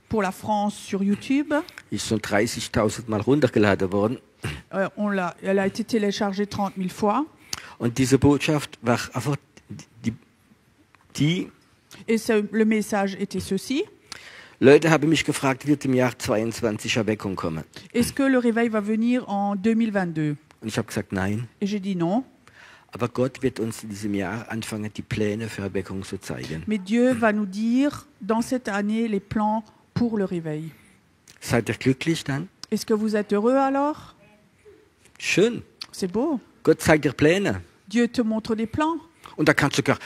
pour la France sur YouTube. Ist so 30.000 Mal runtergeladen worden. Elle a été téléchargée 30 000 fois. Und diese Botschaft war einfach die Et le message était ceci. Leute haben mich gefragt, wird im Jahr 22 Erweckung kommen? Est-ce que le réveil va venir en 2022? Und ich habe gesagt, nein. Et j'ai dit non. Aber Gott wird uns in diesem Jahr anfangen, die Pläne für Erweckung zu zeigen. Mais Dieu va nous dire dans cette année les plans pour le réveil. Seid ihr glücklich dann? Est-ce que vous êtes heureux alors? Schön. C'est beau. Gott zeigt dir Pläne. Dieu te montre des plans. Und da kannst du sogar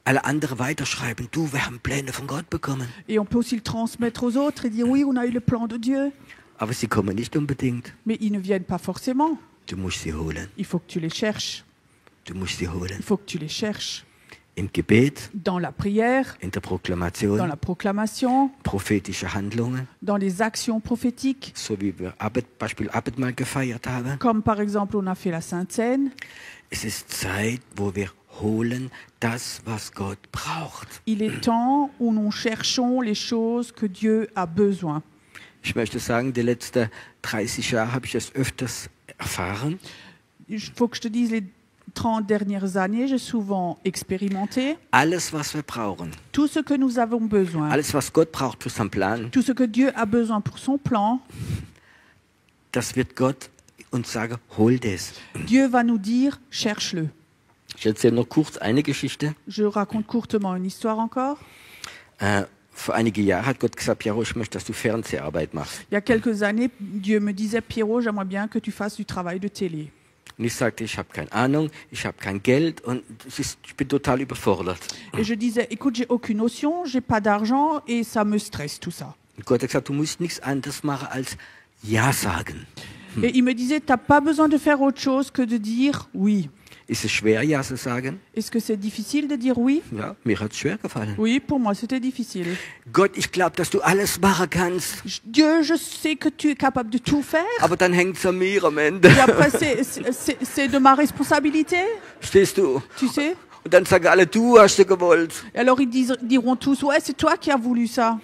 alle anderen weiterschreiben. Du, wir haben Pläne von Gott bekommen. Et on peut aussi le transmettre aux autres et dire oui, on a eu le plan de Dieu. Aber sie kommen nicht unbedingt. Mais ils ne viennent pas forcément. Du musst sie holen. Il faut que tu les cherches. Du musst sie holen. Il faut que tu les cherches. Im Gebet, Dans la prière, in der dans Proklamation, la proclamation, prophetische Handlungen, dans les actions prophétiques, so wie wir Beispiel Abendmahl gefeiert haben. comme par exemple on a fait la Sainte Seine. Es ist Zeit, wo wir holen das, was Gott braucht. Il est temps où nous cherchons les choses que Dieu a besoin. Ich möchte sagen, die letzten 30 Jahre habe ich das öfters erfahren. Il faut que je te dise, les 30 dernières années, j'ai souvent expérimenté Alles, was wir brauchen, tout ce que nous avons besoin, alles, was Gott braucht für seinen Plan, tout ce que Dieu a besoin pour son plan. das wird Gott uns sagen, hol das. Dieu va nous dire, cherche-le. Ich erzähle noch kurz eine Geschichte. Je raconte courtement une histoire encore. Vor einigen Jahren hat Gott gesagt, Piero, ich möchte, dass du Fernseharbeit machst. Il y a quelques années, Dieu me disait, Pierrot, j'aimerais bien que tu fasses du travail de télé. Und ich sagte, ich habe keine Ahnung, ich habe kein Geld und ich bin total überfordert. Et je disais, écoute, j'ai aucune notion, j'ai pas d'argent et ça me stresse tout ça. Und Gott hat gesagt, du musst nichts anderes machen als Ja sagen. Et il me disait, t'as pas besoin de faire autre chose que de dire oui. Ist es schwer, Ja zu sagen? Est-ce que c'est difficile de dire oui? Ja, mir hat es schwer gefallen. Oui, pour moi, c'était difficile. Gott, ich glaube, dass du alles machen kannst. Dieu, je sais que tu es capable de tout faire. Aber dann hängt es an mir am Ende. Et après, c'est de ma responsabilité, Stehst du? tu sais. Und dann sagen alle, du hast es gewollt. Et alors, ils diront tous, ouais, c'est toi qui as voulu ça.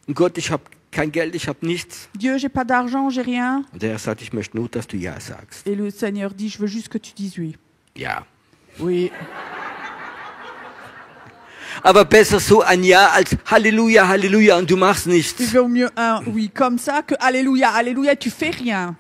Und Gott, ich habe kein Geld, ich habe nichts. Dieu, j'ai pas d'argent, j'ai rien. Und der Herr sagt, ich möchte nur, dass du Ja sagst. Et le Seigneur dit, je veux juste que tu dises oui. Ja. Oui. Aber besser so ein Ja als Halleluja, Halleluja und du machst nichts. Il vaut mieux un oui comme ça que Alléluia, Alléluia, tu fais rien.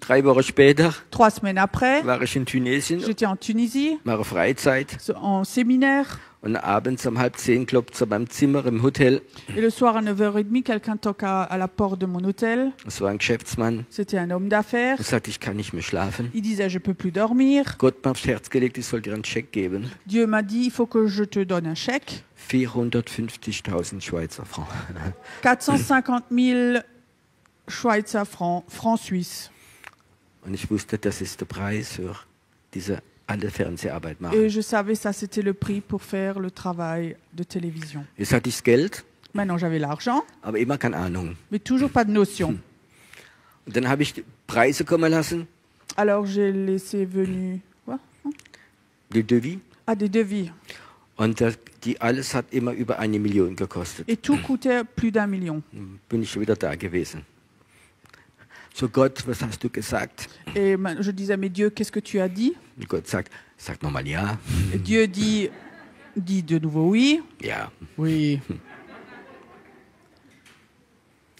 3 Wochen später 3 semaines après, war ich in Tunesien, j'étais en Tunisie, mache Freizeit en séminaire. und Und abends um 9:30 klopft es an meinem Zimmer im Hotel. Et le soir à 9h30, quelqu'un toque à la porte de mon hôtel. Es war ein Geschäftsmann. C'était un homme d'affaires. Er sagte, ich kann nicht mehr schlafen. Il disait, je peux plus dormir. Gott mir aufs Herz gelegt, ich soll dir einen Scheck geben. Dieu m'a dit, il faut que je te donne un chèque. 450.000 Schweizer Francs. 450 000 Schweizer francs, francs suisses. Und ich wusste, das ist der Preis für diese alle Fernseharbeit Et machen. je savais ça, c'était le prix pour faire le travail de télévision. Jetzt hatte ich das Geld, Maintenant, j'avais l'argent, aber immer keine Ahnung. mais toujours pas de notion. Und dann habe ich die Preise kommen lassen, Alors, j'ai laissé venir quoi die Devis. des devis. Und die alles hat immer über 1 Million gekostet. Et tout coûtait plus d'1 million. Bin ich schon wieder da gewesen. So Gott, was hast du gesagt? Et je disais, mais Dieu, qu'est-ce que tu as dit? Und Gott sagt, sag nochmal ja. Et Dieu dit de nouveau oui. Ja. Oui.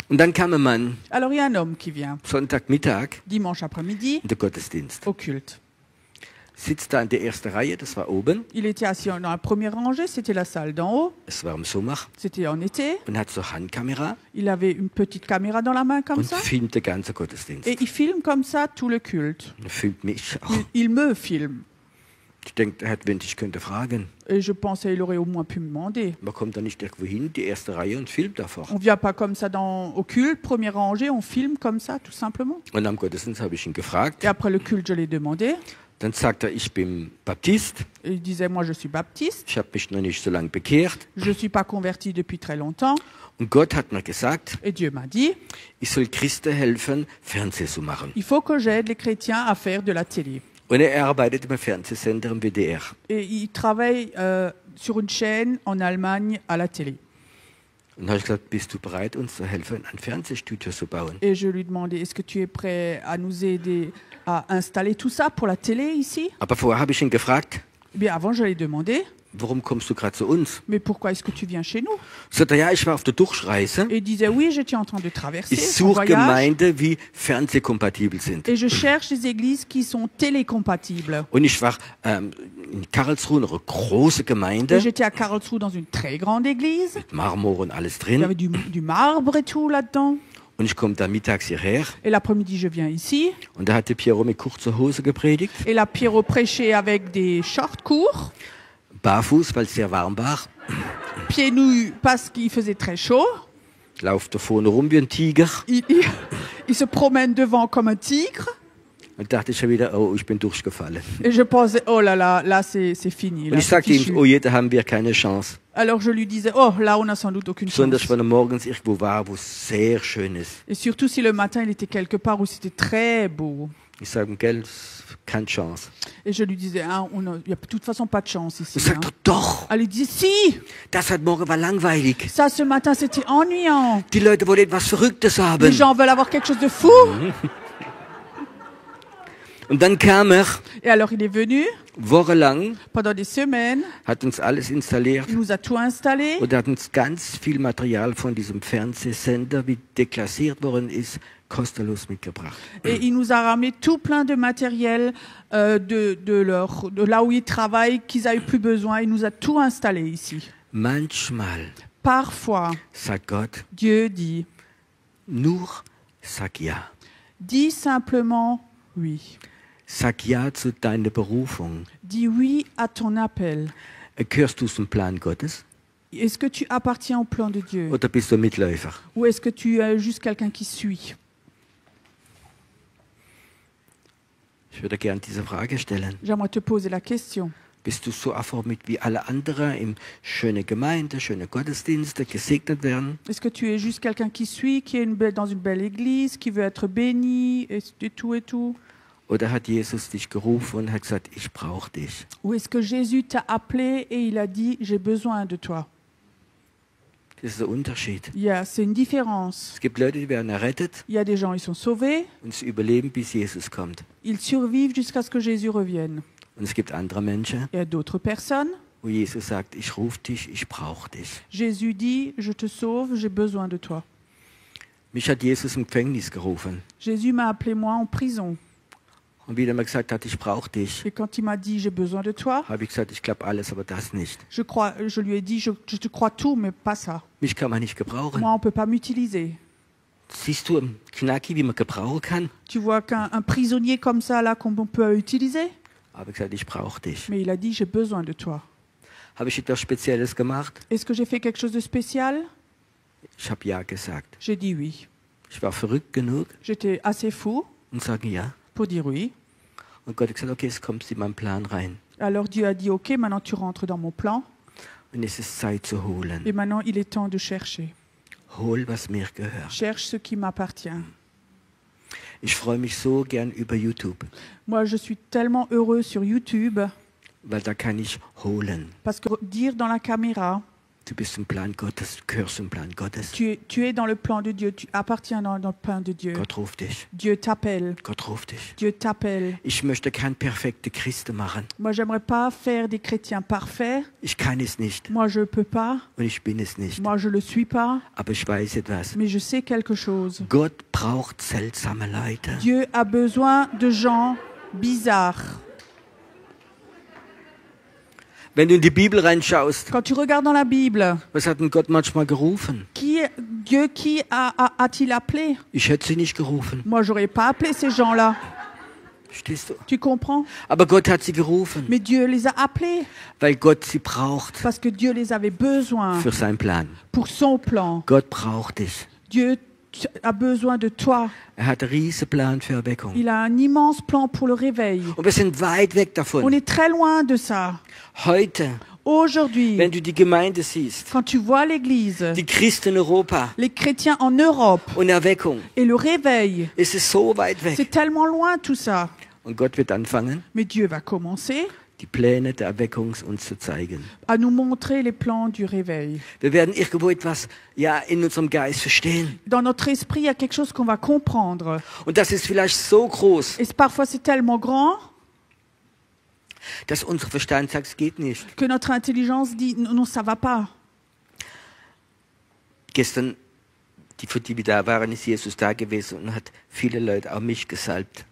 Und dann kam ein Mann, Alors, il y a un homme qui vient, Sonntagmittag, dimanche après-midi, in der Gottesdienst. au culte. Sitzt da in der ersten Reihe, das war oben. Il était assis dans la première rangée, c'était la salle d'en haut, Es war im Sommer. c'était en été. Und hat so Handkamera Il avait une petite caméra dans la main comme und ça. filmt den ganzen Gottesdienst. Et il filme comme ça tout le culte. Und filmt mich auch. Il me filme. Ich denke, er hat, wenn ich könnte fragen, Et je pensais qu'il aurait au moins pu me demander. man kommt da nicht irgendwo hin, die erste Reihe und filmt einfach. On vient pas comme ça au culte, première rangée, on filme comme ça, tout simplement. Und am Gottesdienst habe ich ihn gefragt. Et après le culte, je l'ai demandé. Dann sagt er, ich bin Baptist, Et il disait, moi je suis baptiste, ich habe mich noch nicht so lange bekehrt. je ne suis pas converti depuis très longtemps. Und Gott hat mir gesagt, Et Dieu m'a dit, ich soll Christen helfen, Fernsehen zu machen. il faut que j'aide les chrétiens à faire de la télé. Und er arbeitet im Fernsehsender im WDR. Et il travaille sur une chaîne en Allemagne à la télé. Und dann habe ich gesagt, bist du bereit, uns zu helfen, ein Fernsehstudio zu bauen? Et je lui demandais, est-ce que tu es prêt à nous aider à installer tout ça pour la télé ici? Aber vorher habe ich ihn gefragt, Eh bien, avant, je l'ai demandé, warum kommst du gerade zu uns? mais pourquoi est-ce que tu viens chez nous? Sagt er, ja, ich war auf der Durchreise. Et il disait, oui, j'étais en train de traverser Ich en suche voyage Gemeinden, wie fernsehkompatibel sind. et je cherche des églises qui sont télécompatibles. Und ich war in Karlsruhe, eine große Et Gemeinde, j'étais à Karlsruhe dans une très grande église. mit Marmor und alles Il y avait drin. du marbre et tout là-dedans. Und ich komme da mittags hierher. Et l'après-midi, je viens ici. Und da hatte Piero mit kurzer Hose gepredigt, Et là, Pierrot prêchait avec des shorts courts, barfuß, weil es sehr warm war. pieds nus parce qu'il faisait très chaud. Lauft da vorne rum wie ein Tiger. Il se promène devant comme un tigre. Und dachte ich schon wieder, oh, ich bin durchgefallen. Et je pensais, oh là, c'est fini. Und Là, ich c'est sagte ihm, fichu. oh je, da haben wir keine Chance. Alors je lui disais, oh là, on n'a sans doute aucune Besonders chance. wenn er morgens irgendwo war, wo es sehr schön ist. Et surtout si le matin, il était quelque part où c'était très beau. Ich sage ihm, gell, keine Chance. Et je lui disais, ah, il n'y a de toute façon pas de chance ici. Und sagt hein. er, doch, Elle lui disait, si, das heute Morgen war langweilig. ça ce matin, c'était ennuyant. Die Leute wollen etwas Verrücktes Les haben. gens veulent avoir quelque chose de fou. Und dann kam er, Et alors il est venu, wochenlang, pendant des semaines, hat uns alles installiert il nous a tout installé. und hat uns ganz viel Material von diesem Fernsehsender, wie deklassiert worden ist, kostenlos mitgebracht. Et il nous a ramené tout plein de matériel de là où ils travaillent, qu'ils n'avaient plus besoin. Il nous a tout installé ici. Manchmal Parfois, sagt Gott, Dieu dit, nur sag ja. dis simplement oui. Sag ja zu deiner Berufung. Dis oui à ton appel. Gehörst du zum Plan Gottes Est-ce que tu appartiens au plan de Dieu? oder bist du Mitläufer? Ou est-ce que tu es juste quelqu'un qui suit? Ich würde gerne diese Frage stellen. J'aimerais te poser la question. Bist du so informiert wie alle anderen in schöne Gemeinde, schöne Gottesdienste, gesegnet werden? Est-ce que tu es juste quelqu'un qui suit, qui est dans une belle église, qui veut être béni et tout et tout? Oder hat Jesus dich gerufen und hat gesagt, ich brauche dich? Ou est-ce que Jésus t'a appelé et il a dit, j'ai besoin de toi? Das ist der Unterschied. C'est une différence. Es gibt Leute, die werden errettet Il y a des gens, ils sont sauvés, und sie überleben, bis Jesus kommt. ils survivent jusqu'à ce que Jésus revienne. Und es gibt andere Menschen, Il y a d'autres personnes. wo Jesus sagt, ich rufe dich, ich brauche dich. Jésus dit, je te sauve, j'ai besoin de toi. Mich hat Jesus im Gefängnis gerufen. Jésus m'a appelé moi en prison. Und wie er mir gesagt hat, ich brauche dich, Et quand il m'a dit j'ai besoin de toi, habe ich gesagt, ich glaube alles, aber das nicht. je lui ai dit je te crois tout, mais pas ça. Mich kann man nicht gebrauchen. Moi, on peut pas m'utiliser. Siehst du, ein Knacki, wie man gebrauchen kann? Tu vois qu'un prisonnier comme ça, là, qu'on peut utiliser? Habe ich gesagt, ich brauche dich. Mais il a dit j'ai besoin de toi. Habe ich etwas Spezielles gemacht? Est-ce que j'ai fait quelque chose de spécial? Ich habe ja gesagt. J'ai dit oui. Ich war verrückt genug J'étais assez fou und sage ja. pour dire oui. Und Gott hat gesagt, okay, jetzt kommst du in meinen Plan rein. Alors Dieu a dit ok, maintenant tu rentres dans mon plan. Und es ist Zeit zu holen. Et maintenant il est temps de chercher. Hol, was mir gehört. Cherche ce qui m'appartient. Ich freue mich so gern über YouTube, Moi, je suis tellement heureux sur YouTube weil da kann ich holen. parce que dire dans la caméra, Du bist im Plan Gottes, du gehörst im Plan Gottes. tu es dans le plan de Dieu, tu appartiens dans le plan de Dieu. Gott ruft dich. Dieu t'appelle, Gott ruft dich. Dieu t'appelle. Ich möchte kein perfekte Christen machen. Moi, j'aimerais pas faire des chrétiens parfaits. Ich kann es nicht Moi, je peux pas. und ich bin es nicht. Moi, je le suis pas. Aber ich weiß etwas. Mais je sais quelque chose. Gott braucht seltsame Leute. Dieu a besoin de gens bizarres. Wenn du in die Bibel reinschaust, Quand tu regardes dans la Bible, was hat denn Gott manchmal gerufen? Dieu qui a-t-il appelé? Ich hätte sie nicht gerufen. Moi, j'aurais pas appelé ces gens-là. Verstehst du? Tu comprends? Aber Gott hat sie gerufen, Mais Dieu les a appelés weil Gott sie braucht parce que Dieu les avait besoin für seinen Plan. pour son plan. Gott braucht dich. Dieu a besoin de toi. Hat einen riesen Plan für Erweckung. Il a un immense plan pour le réveil. Und wir sind weit weg On davon. est très loin de ça. Heute, Aujourd'hui, wenn du die Gemeinde siehst, quand tu vois l'Église, die Christen in Europa les chrétiens en Europe und Erweckung, et le réveil, ist es so weit weg. c'est tellement loin tout ça. Und Gott wird anfangen, Mais Dieu va commencer die Pläne der Erweckung uns zu zeigen. à nous montrer les plans du réveil. Wir werden irgendwo etwas in unserem Geist verstehen. Dans notre esprit, il y a quelque chose qu'on va comprendre. Und das ist vielleicht so groß, Et parfois, c'est tellement grand dass unser Verstand sagt, es geht nicht. que notre intelligence dit non, ça va pas. Gestern, für die wir da waren, ist Jesus da gewesen und hat viele Leute, auch mich, gesalbt.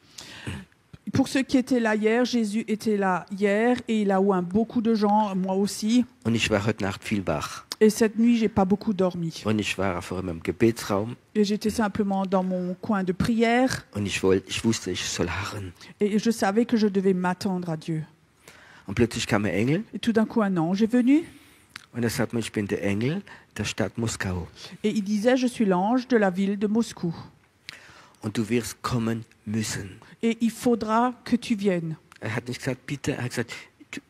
Pour ceux qui étaient là hier, Jésus était là hier et il a oint beaucoup de gens, moi aussi. Und ich war heute Nacht viel wach. Et cette nuit, j'ai pas beaucoup dormi. Und ich war vor allem im Gebetsraum Et j'étais simplement dans mon coin de prière und ich wusste, ich soll harren. et je savais que je devais m'attendre à Dieu. Und plötzlich kam ein Engel Et tout d'un coup, un ange est venu und er sagt mir, ich bin der Engel der Stadt Moskau. et il disait, je suis l'ange de la ville de Moscou. Und du wirst kommen müssen. Et il faudra que tu viennes. Er hat nicht gesagt, bitte, er hat gesagt,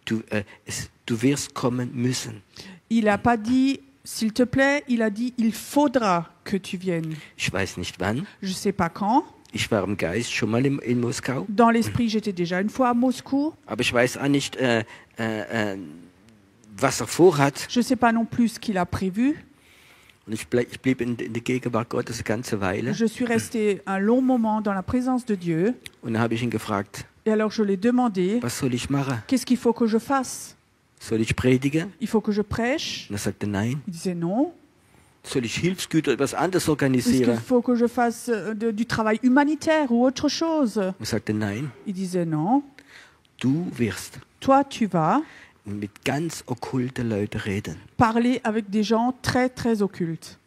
du wirst kommen müssen. Il n'a pas dit, s'il te plaît, il a dit, il faudra que tu viennes. Ich weiß nicht wann. Je ne sais pas quand. Ich war im Geist schon mal in Moskau. Dans l'esprit, j'étais déjà une fois à Moscou. Aber ich weiß auch nicht, was er vorhat. Je ne sais pas non plus ce qu'il a prévu. Und ich blieb in der Gegenwart Gottes eine ganze Weile. Je suis restée un long moment dans la présence de Dieu. Und dann habe ich ihn gefragt, Et alors je l'ai demandé, was soll ich machen? qu'est-ce qu'il faut que je fasse? Soll ich predigen? Il faut que je prêche? Und er sagte, nein. Il disait non. Soll ich Hilfsgüter oder etwas anderes Est-ce qu'il organisieren? faut que je fasse du travail humanitaire ou autre chose? Und er sagte, nein. Il disait non. Du wirst Toi, tu vas mit ganz okkulten Leuten reden. parler avec des gens très, très occultes.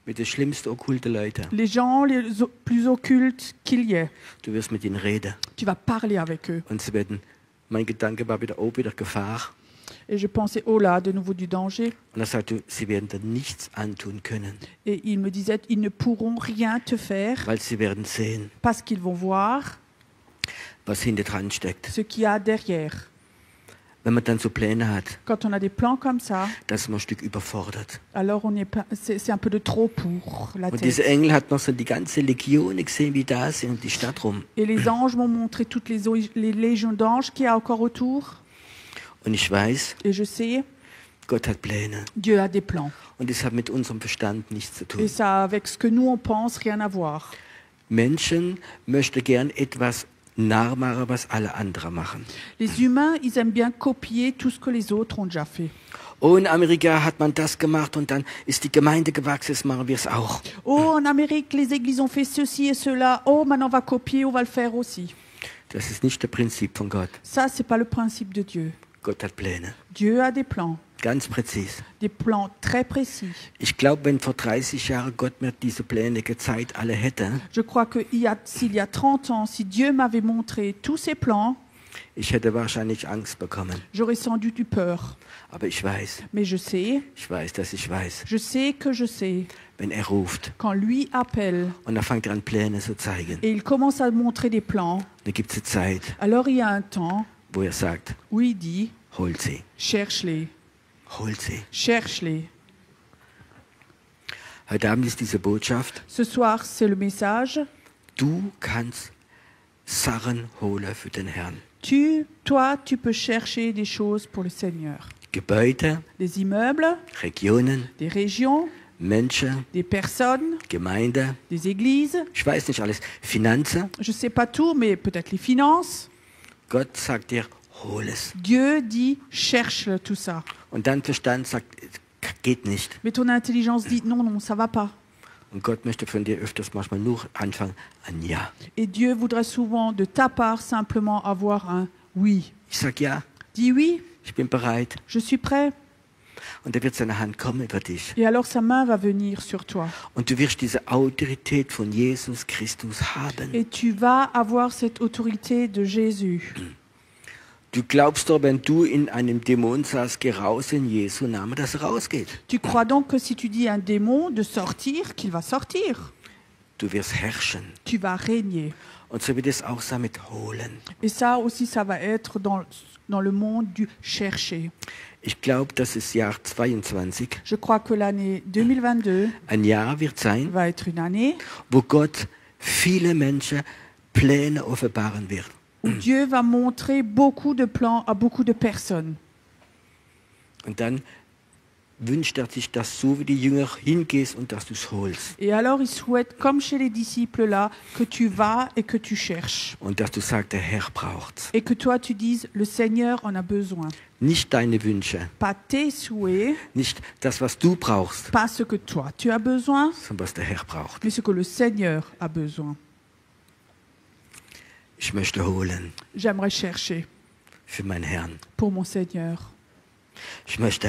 Mit den schlimmsten okkulten Leuten. Les gens les plus occultes qu'il y ait. Du wirst mit ihnen reden. Tu vas parler avec eux. Und sie werden, mein Gedanke war wieder Gefahr. Et je pensais, oh là, de nouveau du danger. Und er sagte, sie werden dir nichts antun können, Et il me disait, ils ne pourront rien te faire weil sie werden sehen, parce qu'ils vont voir was hinter dran steckt. ce qu'il y a derrière. Wenn man dann so Pläne hat, Quand on a des plans comme ça, das ist man ein Stück überfordert. alors c'est un peu de trop pour la Und dieser tête. Engel hat noch so die ganze Legion gesehen, wie da sind und die Stadt rum. Et les anges m'ont montré toutes les légions d'anges qu'il y a encore autour. Und ich weiß, Et je sais, Gott hat Pläne. Dieu a des plans. Und das hat mit unserem Verstand nichts zu Et tun. ça, avec ce que nous on pense, rien à voir. Menschen möchten gern etwas nachmachen, was alle anderen machen. Les humains, ils aiment bien copier tout ce que les autres ont déjà fait. Oh, in Amerika hat man das gemacht und dann ist die Gemeinde gewachsen, jetzt machen wir es auch. Oh, en Amérique, les églises ont fait ceci et cela. Oh, maintenant on va copier, on va le faire aussi. Das ist nicht das Prinzip von Gott. Ça, c'est pas le principe de Dieu. Gott hat Pläne. Dieu a des plans Ganz präzise. très précis. Ich glaube, wenn vor 30 Jahren Gott mir diese Pläne gezeigt alle hätte, Je crois que s'il y a 30 ans, si Dieu m'avait montré tous ses plans, ich hätte wahrscheinlich Angst bekommen. j'aurais sans doute eu peur. Aber ich weiß, Mais je sais dass ich weiß, que je sais, wenn er ruft quand lui appelle und dann fängt er an, Pläne zu zeigen, et il commence à montrer des plans, dann gibt es eine Zeit, alors il y a un temps wo er sagt, où il dit holt sie, cherche-les, holt sie. cherche-les. Heute Abend ist diese Botschaft, Ce soir, c'est le message. du kannst Sachen holen für den Herrn. Toi, tu peux chercher des choses pour le Seigneur. Gebäude, Des immeubles, Regionen, des régions, Menschen, des personnes, Gemeinde, des églises. ich weiß nicht alles, Finanzen. Je ne sais pas tout, mais peut-être les finances. Gott sagt dir, hol es. Dieu dit, cherche tout ça. Und dein Verstand sagt, geht nicht. Mais ton intelligence dit, non, non, ça va pas. Und Gott möchte von dir öfters manchmal nur anfangen, ein Ja. Et Dieu voudrait souvent de ta part simplement avoir un oui. Ich sag ja, Dis oui, ich bin bereit. je suis prêt. Und da wird seine Hand kommen über dich. Et alors sa main va venir sur toi. Und du wirst diese Autorität von Jesus Christus haben. Et tu vas avoir cette autorité de Jésus. Du glaubst doch, wenn du in einem Dämon sagst, geh raus in Jesu Namen, dass er rausgeht. Tu crois donc que si tu dis à un démon de sortir, qu'il va sortir. Du wirst herrschen. Tu vas régner. Und so wird es auch sein mit holen. Et ça aussi, ça va être dans le monde du chercher. Ich glaube, dass das Jahr 22 Je crois que l'année 2022 ein Jahr wird sein, va être une année wo Gott viele Menschen Pläne offenbaren wird. où Dieu va montrer beaucoup de plans à beaucoup de personnes. Und dann wünscht er sich, dass du wie die Jünger hingehst und dass du es holst. Et alors, il souhaite, comme chez les disciples là, que tu vas et que tu cherches. Und dass du sagst, der Herr braucht's. Et que toi, tu dises, le Seigneur en a besoin. Nicht deine Wünsche, Pas tes souhaits, nicht das, was du brauchst, pas ce que toi, tu as besoin, sondern was der Herr braucht. mais ce que le Seigneur a besoin. Ich möchte holen J'aimerais chercher für meinen Herrn. pour mon Seigneur. Ich möchte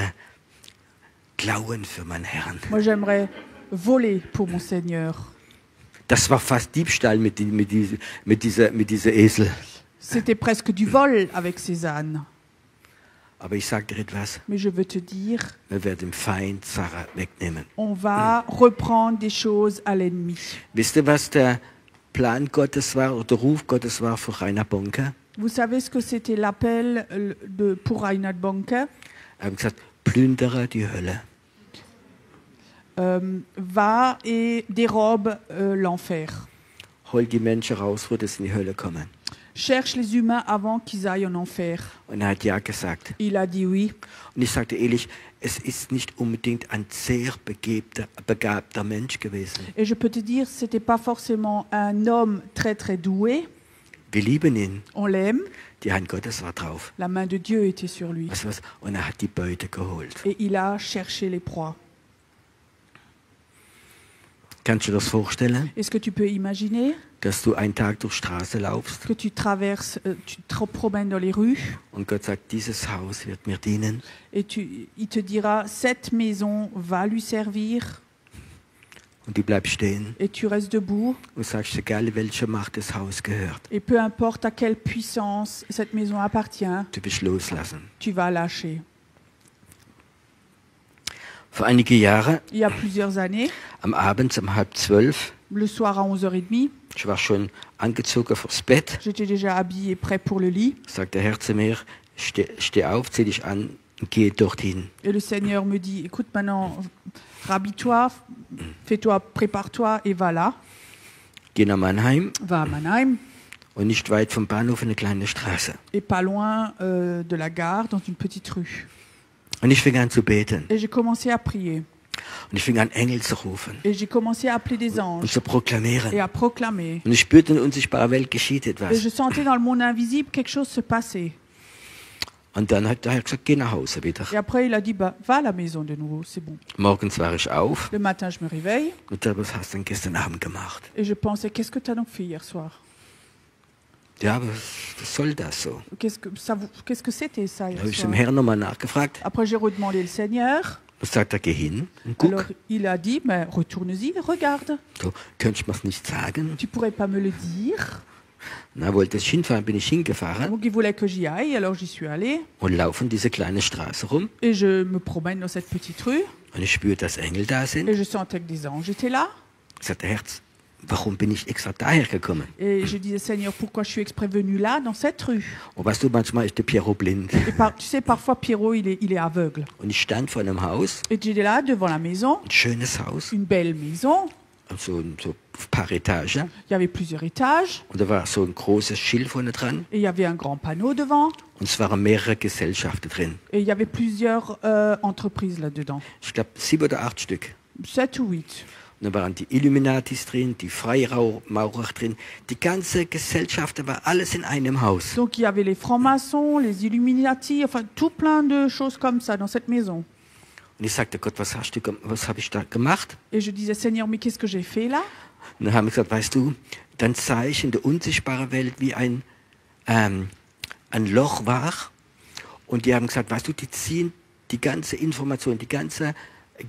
klauen für meinen Herrn. Moi, j'aimerais voler pour mon Seigneur. Das war fast Diebstahl mit dieser Esel. C'était presque du vol avec ces ânes. Aber ich sage dir etwas, Mais je veux te dire, wir werden dem Feind Sachen wegnehmen. on va reprendre des choses à l'ennemi. Wisst ihr, was der Plan Gottes war oder der Ruf Gottes war für Rainer Bonke? Vous savez ce que c'était l'appel pour Reinhard Bonke? Er hat gesagt, plündere die Hölle. Va et dérobe l'enfer. Hol die Menschen raus, wo das in die Hölle kommen. Cherche les humains avant qu'ils aillent en enfer. Und er hat ja gesagt. Il a dit oui. Und ich sagte ehrlich, es ist nicht unbedingt ein sehr begabter Mensch gewesen. Et je peux te dire, c'était pas forcément un homme très très doué. Wir lieben ihn. On l'aime. Die Hand Gottes war drauf. La main de Dieu était sur lui. Weißt du was? Und er hat die Beute geholt. Et il a cherché les proies. Kannst du dir das vorstellen, Est-ce que tu peux imaginer dass du einen Tag durch Straße laufst que tu traverses, tu te promènes dans les rues und Gott sagt, dieses Haus wird mir dienen. et il te dira, cette maison va lui servir Und du bleibst stehen et tu restes debout und sagst, egal welcher Macht das Haus gehört, et peu importe à quelle puissance cette maison appartient, du wirst loslassen. tu vas lâcher. Vor einige Jahre, Il y a plusieurs années, am Abend um 11:30, le soir à 11h30, ich war schon angezogen fürs Bett, j'étais déjà habillée, prêt pour le lit. sagt der Herr zu mir, steh auf, zieh dich an und geh dorthin. Et le Seigneur me dit, écoute maintenant, rhabille-toi, fais-toi, prépare-toi et va là. Geh nach Mannheim Va à Mannheim und nicht weit vom Bahnhof eine kleine Straße. et pas loin de la gare, dans une petite rue. Und ich fing an zu beten. Et j'ai commencé à prier. Und ich fing an, Engel zu rufen Et j'ai commencé à appeler des und anges zu proklamieren. et à proclamer. Und ich spürte, in der unsichtbaren Welt geschieht Et etwas. je sentais dans le monde invisible quelque chose se passer. Und dann hat der Herr gesagt, geh nach Hause wieder. Et après, il a dit, bah, va à la maison de nouveau, c'est bon. Morgens war ich auf Le matin, je me réveille und dachte, was hast du denn gestern Abend gemacht? et je pensais, qu'est-ce que tu as donc fait hier soir? Ja, aber was soll das so? Qu'est-ce que c'était ça Da hier habe ich soir? dem Herrn nochmal nachgefragt. Après, j'ai redemandé le Seigneur. Und sagt er, geh hin und Alors, guck. il a dit, mais retourne-y, regarde. So, könntest du mir's nicht sagen? Tu pourrais pas me le dire? Na, wollte ich hinfahren, bin ich hingefahren Donc, il voulait que j'y aille, alors j'y suis allée. und laufe diese kleine Straße rum. Et je me promène dans cette petite rue. Und ich spüre, dass Engel da sind. Et je sentais que des anges étaient là. Ich sagte, Herz, warum bin ich extra daher gekommen? Et je disais, Seigneur, pourquoi je suis exprès venu là, dans cette rue? Und weißt du, manchmal ist der Piero blind. Et tu sais, parfois, Pierrot, il est aveugle. Und ich stand vor einem Haus, Et j'étais là, devant la maison, ein schönes Haus, une belle maison. so ein paar Etagen. Il y avait plusieurs étages. Und da war so ein großes Schild vorne dran. Et il y avait un grand panneau devant. Und es waren mehrere Gesellschaften drin. Et il y avait plusieurs entreprises là-dedans. Ich glaube, 7 oder 8 Stück. 7 ou 8. Und da waren die Illuminatis drin, die Freimaurer drin. Die ganze Gesellschaft, da war alles in einem Haus. Donc il y avait les francs-maçons, les Illuminati, enfin tout plein de choses comme ça dans cette maison. Und ich sagte, Gott, was habe ich da gemacht? Et je disais, Seigneur, mais qu'est-ce que j'ai fait là? Und dann haben wir gesagt, weißt du, dein Zeichen der unsichtbaren Welt wie ein Loch war. Und die haben gesagt, weißt du, die ziehen die ganze Information, die ganze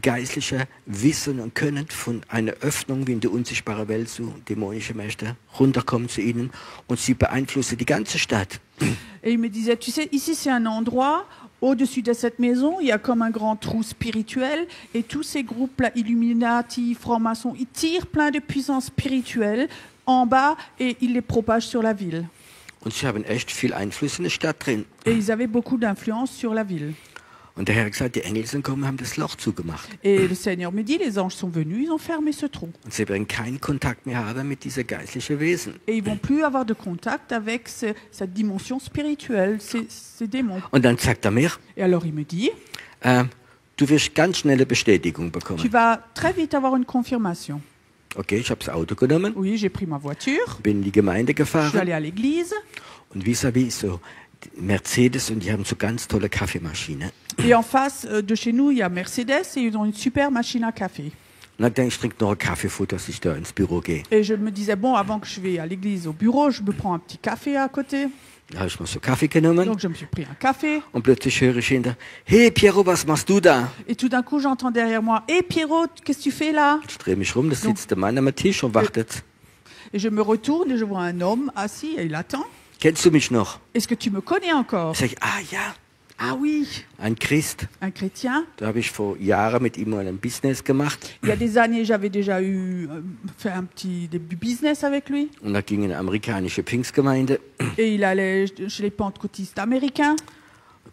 geistliche Wissen und Können von einer Öffnung wie in der unsichtbaren Welt zu dämonische Mächte runterkommen zu ihnen und sie beeinflussen die ganze Stadt. Et il me disait, tu sais, ici c'est un endroit, au-dessus de cette maison, il y a comme un grand trou spirituel, et tous ces groupes-là, Illuminati, francs-maçons, ils tirent plein de puissance spirituelle en bas et ils les propagent sur la ville. Und sie haben echt viel Einfluss in der Stadt drin. Et ils avaient beaucoup d'influence sur la ville. Und der Herr hat gesagt, die Engel sind gekommen, haben das Loch zugemacht. Et le Seigneur me dit, les anges sont venus, ils ont fermé ce trou. Und sie werden keinen Kontakt mehr haben mit dieser geistlichen Wesen. Et ils vont plus avoir de contact avec cette dimension spirituelle, ces démons. Und dann sagt er mir, Et alors il me dit, du wirst ganz schnelle Bestätigung tu bekommen. vas très vite avoir une confirmation. Okay, ich habe das Auto genommen, Oui, j'ai pris ma voiture, bin in die Gemeinde je suis gefahren allée à l'église, und vis-à-vis so Mercedes und die haben so ganz tolle Kaffeemaschine. et en face de chez nous, il y a Mercedes et ils ont une super machine à café. Und dann denke ich, trinke noch einen Kaffee, bevor dass ich da ins Büro gehe. Et je me disais, bon, avant que je vais à l'église au bureau, je me prends un petit café à côté. Da habe ich mir so Kaffee genommen Donc je me suis pris un café. und plötzlich höre ich hinter, hey Piero, was machst du da? Et tout d'un coup, j'entends derrière moi, hé Pierrot, qu'est-ce que tu fais là? Ich drehe mich rum, da sitzt der Mann am Tisch und wartet. Et je me retourne et je vois un homme assis et il attend. Kennst du mich noch? Est-ce que tu me connais encore? Sag ich, ah ja, Ah oui, ein Christ. un chrétien. Da habe ich vor Jahren mit ihm mal ein Business gemacht. Il y a des années, j'avais déjà fait un petit début business avec lui. Und da ging in eine amerikanische Pfingstgemeinde. Et il allait chez les pentecôtistes américains.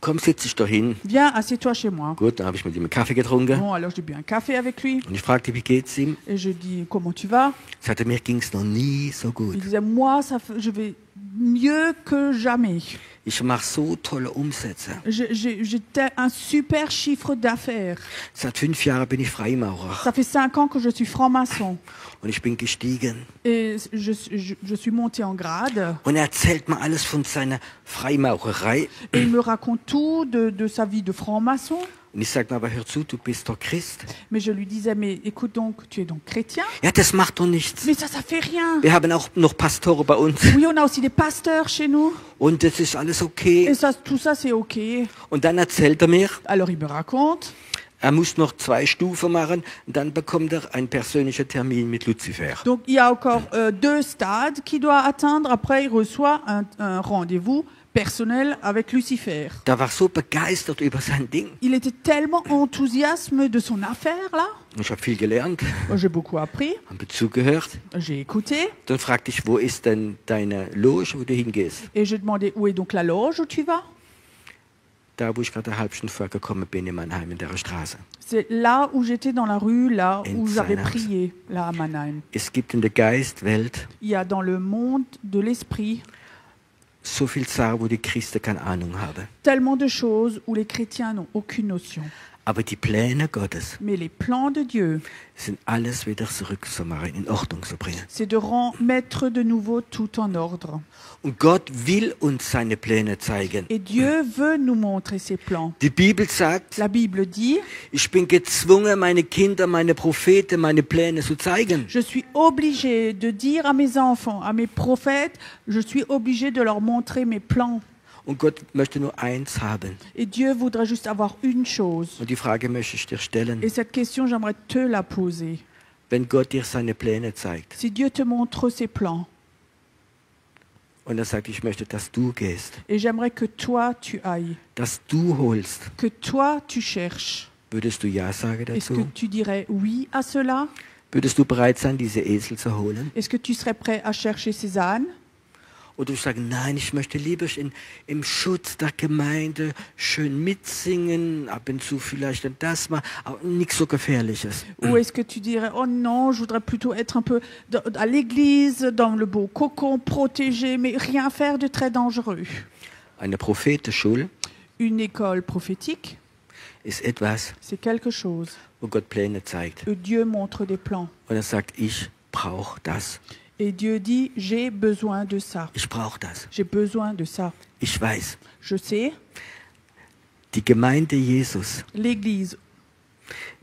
Komm, setz dich doch hin. Viens, assieds-toi chez moi. Gut, dann habe ich mit ihm einen Kaffee getrunken. Bon, alors j'ai bu un café avec lui. Und ich fragte, wie geht's ihm? Et je dis, comment tu vas? Sagte, mir ging's noch nie so gut. Il disait, moi, je vais mieux que jamais. Ich mache so tolle Umsätze. J'ai un super chiffre d'affaires. Seit 5 Jahren bin ich Freimaurer. Ça fait 5 ans que je suis franc-maçon. Und ich bin gestiegen. Et je suis monté en grade. Und er erzählt mir alles von seiner Freimaurerei. Et il me raconte tout de sa vie de franc-maçon. Und ich sage mir, aber hör zu, du bist doch Christ. Mais je lui disais, mais écoute donc, tu es donc chrétien? Ja, das macht doch nichts. Mais ça fait rien. Wir haben auch noch Pastoren bei uns. Oui, on a aussi des pasteurs chez nous. Und das ist alles okay. Et ça, tout ça, c'est OK. Und dann erzählt er mir, Alors il me raconte, er muss noch 2 Stufen machen. Und dann bekommt er einen persönlichen Termin mit Luzifer. donc il y a encore 2 stades qu'il doit atteindre. Après, il reçoit un rendez-vous personnel avec Lucifer. Da war so begeistert über sein Ding. Il était tellement enthousiasme de son affaire, là. Ich habe viel gelernt, J'ai beaucoup appris, habe zugehört. j'ai écouté. Dann fragte ich, wo ist denn deine Loge, wo du hingehst? Et j'ai demandé, où est donc la loge où tu vas? Da, wo ich gerade eine halbe Stunde vorgekommen bin, in Mannheim, in der Straße. C'est là où j'étais dans la rue, là In où j'avais Seinach. prié, là à Mannheim. Es gibt in der Geistwelt Il y a dans le monde de l'esprit so viel Sachen, wo die Christen keine Ahnung haben. tellement de choses où les chrétiens n'ont aucune notion. Aber die Pläne Gottes Mais les plans de Dieu, sind alles wieder zurückzumachen, in Ordnung zu bringen. c'est de mettre de nouveau tout en ordre. Und Gott will uns seine Pläne zeigen. Et Dieu veut nous montrer ses plans. Die Bibel sagt, La Bible dit, ich bin gezwungen, meine Kinder, meine Propheten, meine Pläne zu zeigen. je suis obligé de dire à mes enfants, à mes prophètes, je suis obligé de leur montrer mes plans. Und Gott möchte nur eins haben. Et Dieu voudrait juste avoir une chose. Und die Frage möchte ich dir stellen. Et cette question, j'aimerais te la poser. Wenn Gott dir seine Pläne zeigt Si Dieu te montre ses plans, und er sagt, ich möchte, dass du gehst, et j'aimerais que toi, tu ailles, dass du holst, que toi, tu cherches, würdest du Ja sagen est-ce que dazu? tu dirais oui à cela? Würdest du bereit sein, diese Esel zu holen? Est-ce que tu serais prêt à chercher ces ânes? Oder du sagst, nein, ich möchte lieber im Schutz der Gemeinde schön mitsingen, ab und zu vielleicht dann das mal, aber nichts so Gefährliches. Ou est-ce que tu dirais, oh non, je voudrais plutôt être un peu à l'église, dans le beau cocon, protégé, mais rien faire de très dangereux? Eine Prophetenschule Une école prophétique, ist etwas, c'est quelque chose wo Gott Pläne zeigt. où Dieu montre des plans. Und er sagt, ich brauche das. Et Dieu dit, j'ai besoin de ça. Ich brauche das. J'ai besoin de ça. Ich weiß, Je sais, die Gemeinde Jesus, l'Église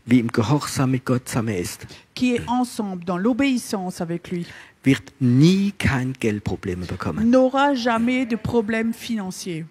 wie im Gehorsam mit Gott zusammen ist, qui est ensemble dans l'obéissance avec lui wird nie kein Geldprobleme bekommen. n'aura jamais de problème financier.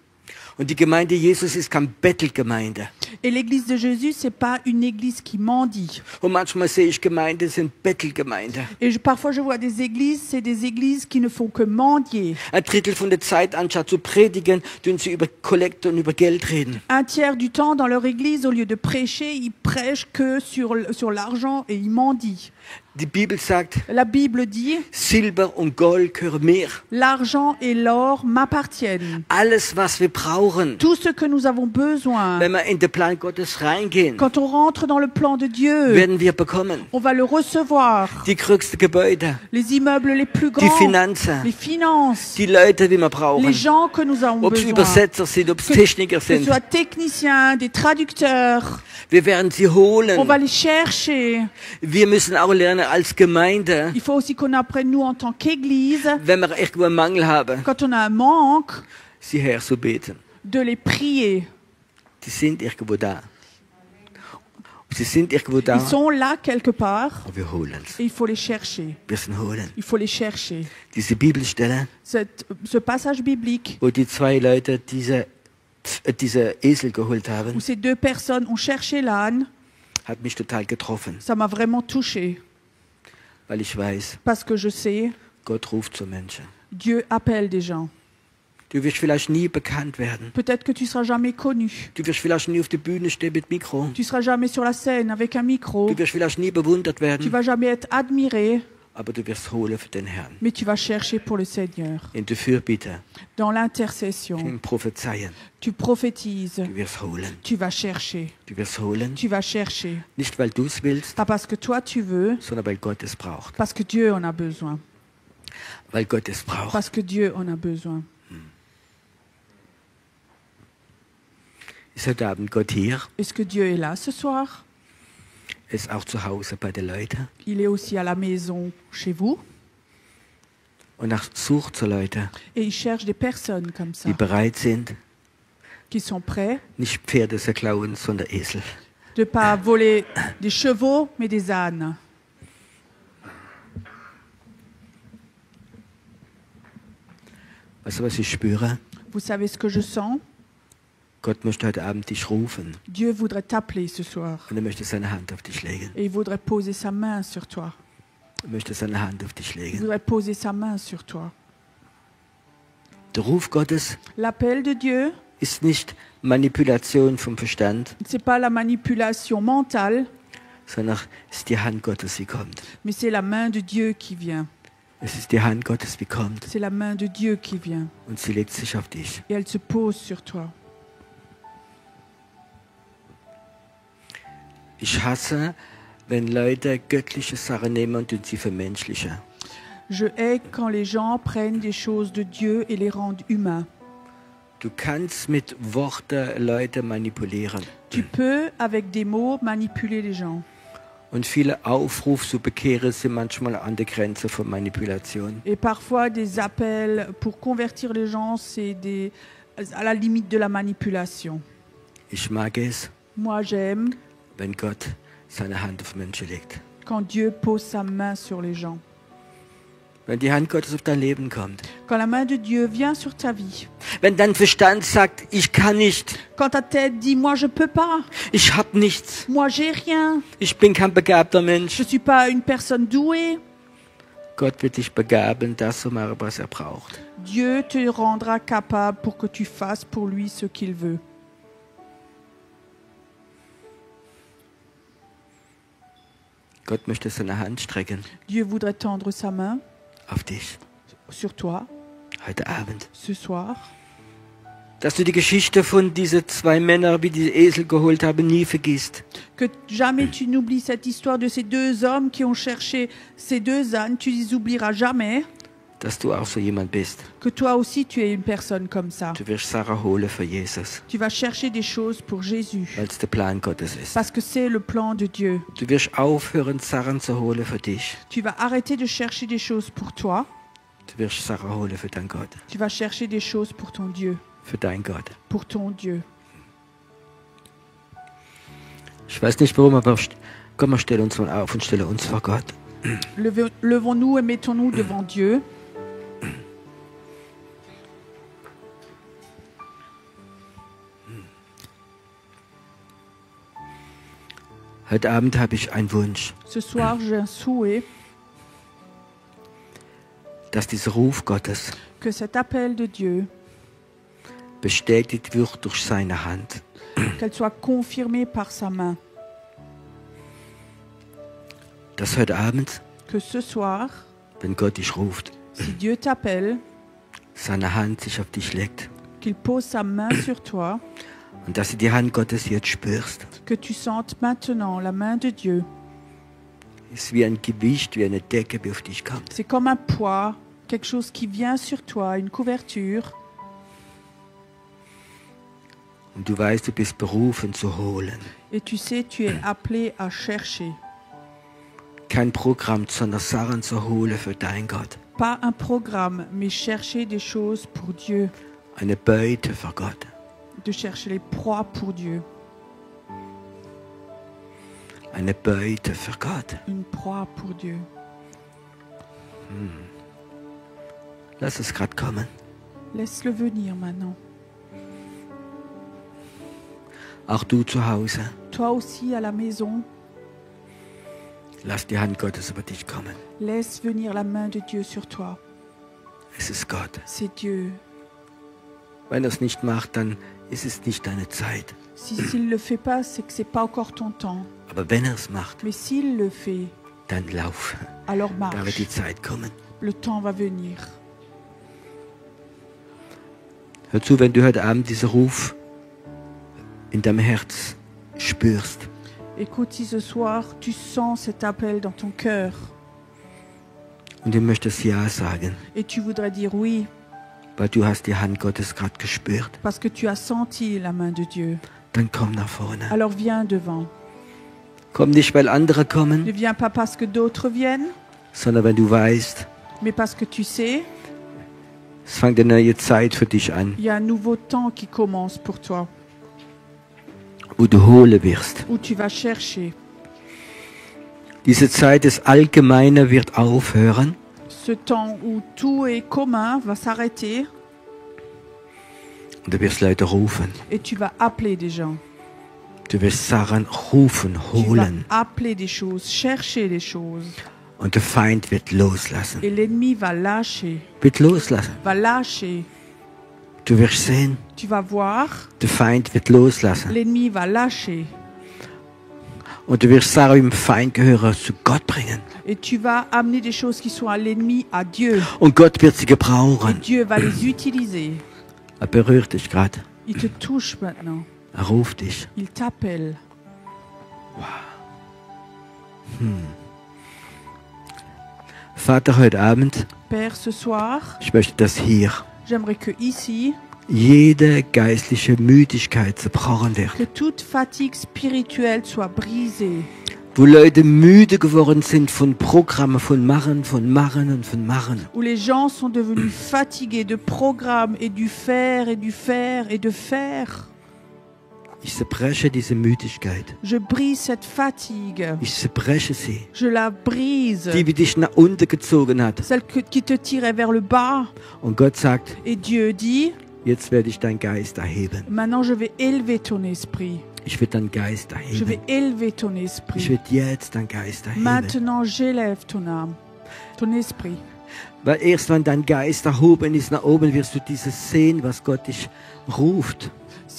Und die Gemeinde Jesus ist keine Bettelgemeinde. Et l'Église de Jésus, c'est pas une Église qui mendie. Und manchmal sehe ich Gemeinden, sind Bettelgemeinden. Et parfois je vois des églises, c'est des églises qui ne font que mendier. Ein Drittel von der Zeit, anstatt zu predigen, tun sie über Kollekte und über Geld reden. Un tiers du temps dans leur église, au lieu de prêcher, ils prêchent que sur l'argent et ils mendient. Die Bibel sagt, La Bible dit, Silber und Gold gehören mir. l'argent et l'or m'appartiennent. Alles, was wir brauchen, Tout ce que nous avons besoin, wenn wir in den Plan Gottes reingehen, quand on rentre dans le plan de Dieu, werden wir bekommen. on va le recevoir. Die größten Gebäude, Les immeubles les plus die grands, Finanzen, les finances, die Leute, die wir les brauchen. gens que nous avons Ob es besoin. Übersetzer sind, ob es Que Techniker ce sind. soit techniciens, des traducteurs, Wir werden sie holen. on va les chercher. Wir müssen auch lernen als Gemeinde, Il faut aussi qu'on apprenne, nous, en tant qu'Église, wenn wir irgendwo einen Mangel haben, quand on a un manque, sie herzubeten. de les prier. Die sind irgendwo da. Sie sind irgendwo da, Ils sont là quelque part aber wir holen es. et il faut les chercher. Wir sind holen. Il faut les chercher. Diese Bibelstelle, Ce passage biblique wo die zwei Leute diese Esel geholt où haben, ces deux personnes ont cherché l'âne, hat mich total getroffen, ça m'a vraiment touché weil ich weiß, parce que je sais, Gott ruft zu Menschen. Dieu appelle des gens. Du wirst vielleicht nie bekannt werden. Peut-être que tu seras jamais connu. Du wirst vielleicht nie auf der Bühne stehen mit Mikro. Tu seras jamais sur la scène avec un micro. Du wirst vielleicht nie bewundert Tu werden, vas jamais être admiré, aber du wirst holen für den Herrn. mais tu vas chercher pour le Seigneur. In der Fürbitte, Dans l'intercession, im Prophezeien, tu prophétises, du wirst holen. tu vas chercher, Du wirst holen, tu vas chercher. nicht weil du es willst, Pas parce que toi tu veux, sondern weil Gott es braucht. parce que Dieu en a besoin. Weil Gott es braucht. Parce que Dieu en a besoin. Ist heute Abend Gott hier? Est-ce que Dieu est là ce soir? Er ist auch zu Hause bei den Leuten. Il est aussi à la maison chez vous Und er sucht so Leute, et il cherche des personnes comme ça die bereit sind, qui sont prêts nicht Pferde zu klauen, sondern Esel. de pas voler des chevaux mais des ânes. Weißt du, was ich spüre? Vous savez ce que je sens? Gott möchte heute Abend dich rufen Dieu voudrait t'appeler ce soir und er möchte seine Hand auf dich legen. et il voudrait poser sa main sur toi. Er möchte seine Hand auf dich Il legen. voudrait poser sa main sur toi. Der Ruf Gottes L'appel de Dieu, ist nicht Manipulation vom Verstand, c'est pas la manipulation mentale, sondern es ist die Hand Gottes, die kommt. mais c'est la main de Dieu qui vient. Es ist die Hand Gottes, die kommt C'est la main de Dieu qui vient und sie legt sich auf dich. et elle se pose sur toi. Ich hasse, wenn Leute göttliche Sachen nehmen und sie vermenschlichen. Je hais quand les gens prennent des choses de Dieu et les rendent humains. Du kannst mit Worten Leute manipulieren. Tu peux, avec des mots, manipuler les gens. Und viele Aufrufe zu bekehren sind manchmal an der Grenze von Manipulation. Et parfois, des appels pour convertir les gens, c'est à la limite de la manipulation. Ich mag es, Moi, j'aime wenn Gott seine Hand auf Menschen legt. quand Dieu pose sa main sur les gens. Wenn die Hand Gottes auf dein Leben kommt. Quand la main de Dieu vient sur ta vie. Wenn dein Verstand sagt, ich kann nicht, Quand ta tête dit, moi, je peux pas. ich hab nichts, Moi, j'ai rien. ich bin kein begabter Je Mensch. suis pas une personne douée. Gott wird dich begaben, das zu machen, was er braucht. Dieu te rendra capable pour que tu fasses pour lui ce qu'il veut. Gott möchte seine Hand strecken Dieu voudrait tendre sa main auf dich sur toi heute Abend. ce soir. Dass du die Geschichte von diesen zwei Männern, wie die Esel geholt haben, nie vergisst. Que jamais tu n'oublies cette histoire de ces deux hommes qui ont cherché ces deux ânes. Tu les oublieras jamais. Dass du auch so jemand bist. Que toi aussi tu es une personne comme ça. Du wirst Sarah holen für Jesus, Tu vas chercher des choses pour Jésus. weil es der Plan Gottes ist. Parce que c'est le plan de Dieu. Du wirst aufhören, Sachen zu holen für dich. Tu vas arrêter de chercher des choses pour toi. Du wirst Sachen holen für dein Gott. Tu vas chercher des choses pour ton Dieu. Für dein Gott. Pour ton Dieu. Ich weiß nicht warum, aber komm, wir stellen uns mal auf und stellen uns vor Gott. Levons-nous et mettons-nous devant Dieu. Heute Abend habe ich einen Wunsch, Ce soir, j'ai un souhait dass dieser Ruf Gottes que cet appel de Dieu, bestätigt wird durch seine Hand. qu'elle soit confirmée par sa main. Dass heute Abend, Que ce soir, wenn Gott dich ruft, si Dieu t'appelle, seine Hand sich auf dich legt qu'il pose sa main sur toi, und dass du die Hand Gottes jetzt spürst. que tu sentes maintenant la main de Dieu. Ist wie ein Gewicht, wie eine Decke, die auf dich kommt. C'est comme un poids, quelque chose qui vient sur toi, une couverture. Und du weißt, du bist berufen zu holen. Et tu sais, tu es appelé à chercher. Kein Programm, sondern Sachen zu holen für dein Gott. Pas un programme, mais chercher des choses pour Dieu. Eine Beute für Gott. De chercher les proies pour Dieu. Eine Beute für Gott. Une proie pour Dieu. Lass es gerade kommen. Laisse-le venir maintenant. Auch du zu Hause. Toi aussi à la maison, Lass die Hand Gottes über dich kommen. laisse venir la main de Dieu sur toi. Es ist Gott. C'est Dieu. Wenn er es nicht macht, dann ist es nicht deine Zeit. S'il ne le fait pas, c'est que c'est pas encore ton temps. Aber wenn er es macht, Mais s'il le fait, dann lauf. alors Da wird marche. die Zeit kommen. Le temps va venir. Hör zu, wenn du heute Abend diesen Ruf in deinem Herz spürst, Écoute, si ce soir tu sens cet appel dans ton cœur und du möchtest Ja sagen, et tu voudrais dire oui weil du hast die Hand Gottes gerade gespürt, parce que tu as senti la main de Dieu, dann komm nach vorne. alors viens devant. Komm nicht, weil andere kommen, Ne viens pas parce que d'autres viennent, sondern wenn du weißt, mais parce que tu sais, es fängt eine neue Zeit für dich an, il y a un nouveau temps qui commence pour toi, wo du holen wirst. où tu vas chercher. Diese Zeit des Allgemeinen wird aufhören Ce temps où tout est commun va s'arrêter und du wirst Leute rufen. et tu vas appeler des gens. Du wirst Sachen rufen, Tu vas holen appeler des choses, chercher des choses. und der Feind wird loslassen. Et l'ennemi va lâcher, Wird loslassen. va lâcher. Du wirst sehen, Tu vas voir, der Feind wird loslassen. l'ennemi va lâcher. Und du wirst Sachen im Feindgehörer zu Gott bringen. Et tu vas amener des choses qui sont à l'ennemi, à Dieu. Und Gott wird sie Et gebrauchen. Dieu va les utiliser. Er berührt dich gerade. Il te touche maintenant. Er ruft dich. Il t'appelle. Vater, heute Abend, Père, ce soir, ich möchte, dass hier j'aimerais que ici, jede geistliche Müdigkeit zerbrochen wird. Que toute fatigue spirituelle soit brisée. Wo Leute müde geworden sind von Programmen, von Machen und von Machen. Où les gens sont devenus fatigués de programmes et du faire et du faire et de faire. Ich zerbreche diese Müdigkeit. Je brise cette fatigue. Ich zerbreche sie. Je la brise. Die, wie dich nach unten gezogen hat. Celle qui te tirait vers le bas. Und Gott sagt, Et Dieu dit, jetzt werde ich deinen Geist erheben. maintenant je vais élever ton esprit. Ich werde deinen Geist Je vais erheben. élever ton Ich esprit. werde jetzt deinen Geist erheben. Maintenant j'élève ton âme, ton esprit. Weil erst wenn dein Geist erhoben ist nach oben, wirst du dieses sehen, was Gott dich ruft.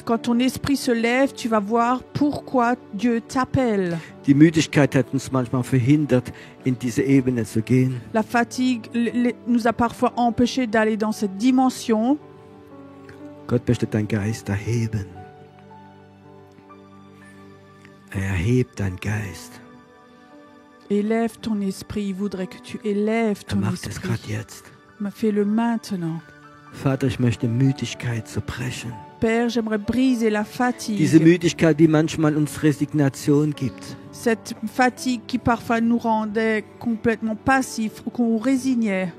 Quand ton esprit se lève, tu vas voir pourquoi Dieu t'appelle. Die Müdigkeit hat uns manchmal verhindert, in diese Ebene zu gehen. La fatigue nous a parfois empêchés d'aller dans cette dimension. Gott möchte deinen Geist erheben. Er erhebt deinen Geist. Élève ton esprit. Il voudrait que tu élèves Er ton macht es esprit. gerade jetzt. Fais-le maintenant. Vater, ich möchte Müdigkeit zerbrechen. Père, j'aimerais briser la Diese fatigue. Müdigkeit, die manchmal uns Resignation gibt. Cette fatigue qui parfois nous rendait complètement passifs, qu'on résignait.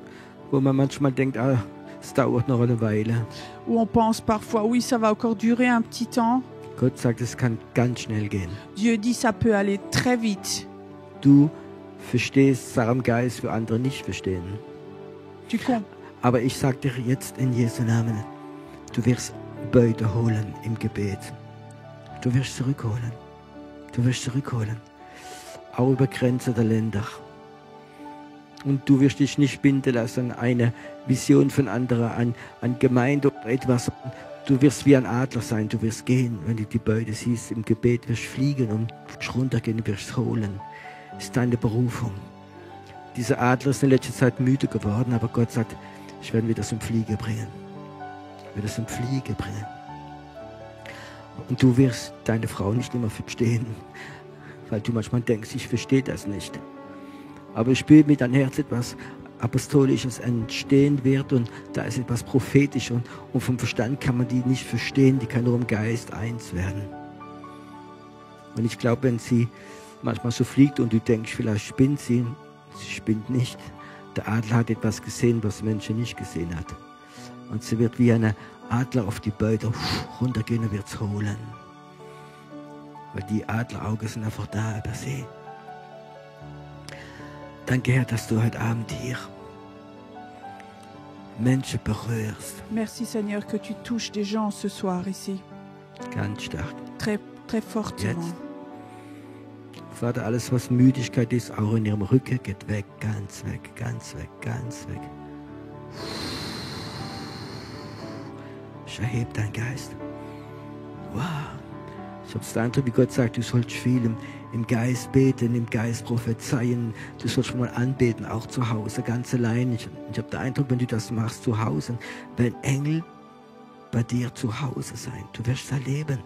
Wo man manchmal denkt, ah, es dauert noch eine Weile. Où on pense parfois, oui, ça va encore durer un petit temps. Gott sagt, es kann ganz schnell gehen. Dieu dit, ça peut aller très vite. Du verstehst Sachen im Geist, für andere nicht verstehen. Tu comprends. Aber ich sage dir jetzt in Jesu Namen, du wirst Beute holen im Gebet. Du wirst zurückholen. Du wirst zurückholen. Auch über Grenzen der Länder. Und du wirst dich nicht binden lassen an eine Vision von anderen, an Gemeinde oder etwas. Du wirst wie ein Adler sein. Du wirst gehen, wenn du die Beute siehst. Im Gebet wirst fliegen und runtergehen, du wirst holen. Das ist deine Berufung. Dieser Adler ist in letzter Zeit müde geworden, aber Gott sagt, ich werde wieder zum Fliegen bringen. Ich werde zum Fliegen bringen. Und du wirst deine Frau nicht immer verstehen, weil du manchmal denkst, ich verstehe das nicht. Aber ich spüre mit deinem Herz etwas Apostolisches entstehen wird und da ist etwas prophetisch und vom Verstand kann man die nicht verstehen, die kann nur im Geist eins werden. Und ich glaube, wenn sie manchmal so fliegt und du denkst, vielleicht spinnt sie spinnt nicht. Der Adler hat etwas gesehen, was Menschen nicht gesehen hat. Und sie wird wie ein Adler auf die Beute runtergehen und wird es holen. Weil die Adleraugen sind einfach da über sie. Danke, Herr, dass du heute Abend hier Menschen berührst. Merci Seigneur que tu touches des gens ce soir ici. Ganz stark. Très, très fortement. Jetzt. Vater, alles was Müdigkeit ist, auch in ihrem Rücken, geht weg, ganz weg, ganz weg, ganz weg. Ich erhebe deinen Geist. Wow. Ich habe den Eindruck, wie Gott sagt, du sollst viel im Geist beten, im Geist prophezeien. Du sollst mal anbeten, auch zu Hause, ganz allein. Ich habe den Eindruck, wenn du das machst zu Hause, werden Engel bei dir zu Hause sein. Du wirst es erleben.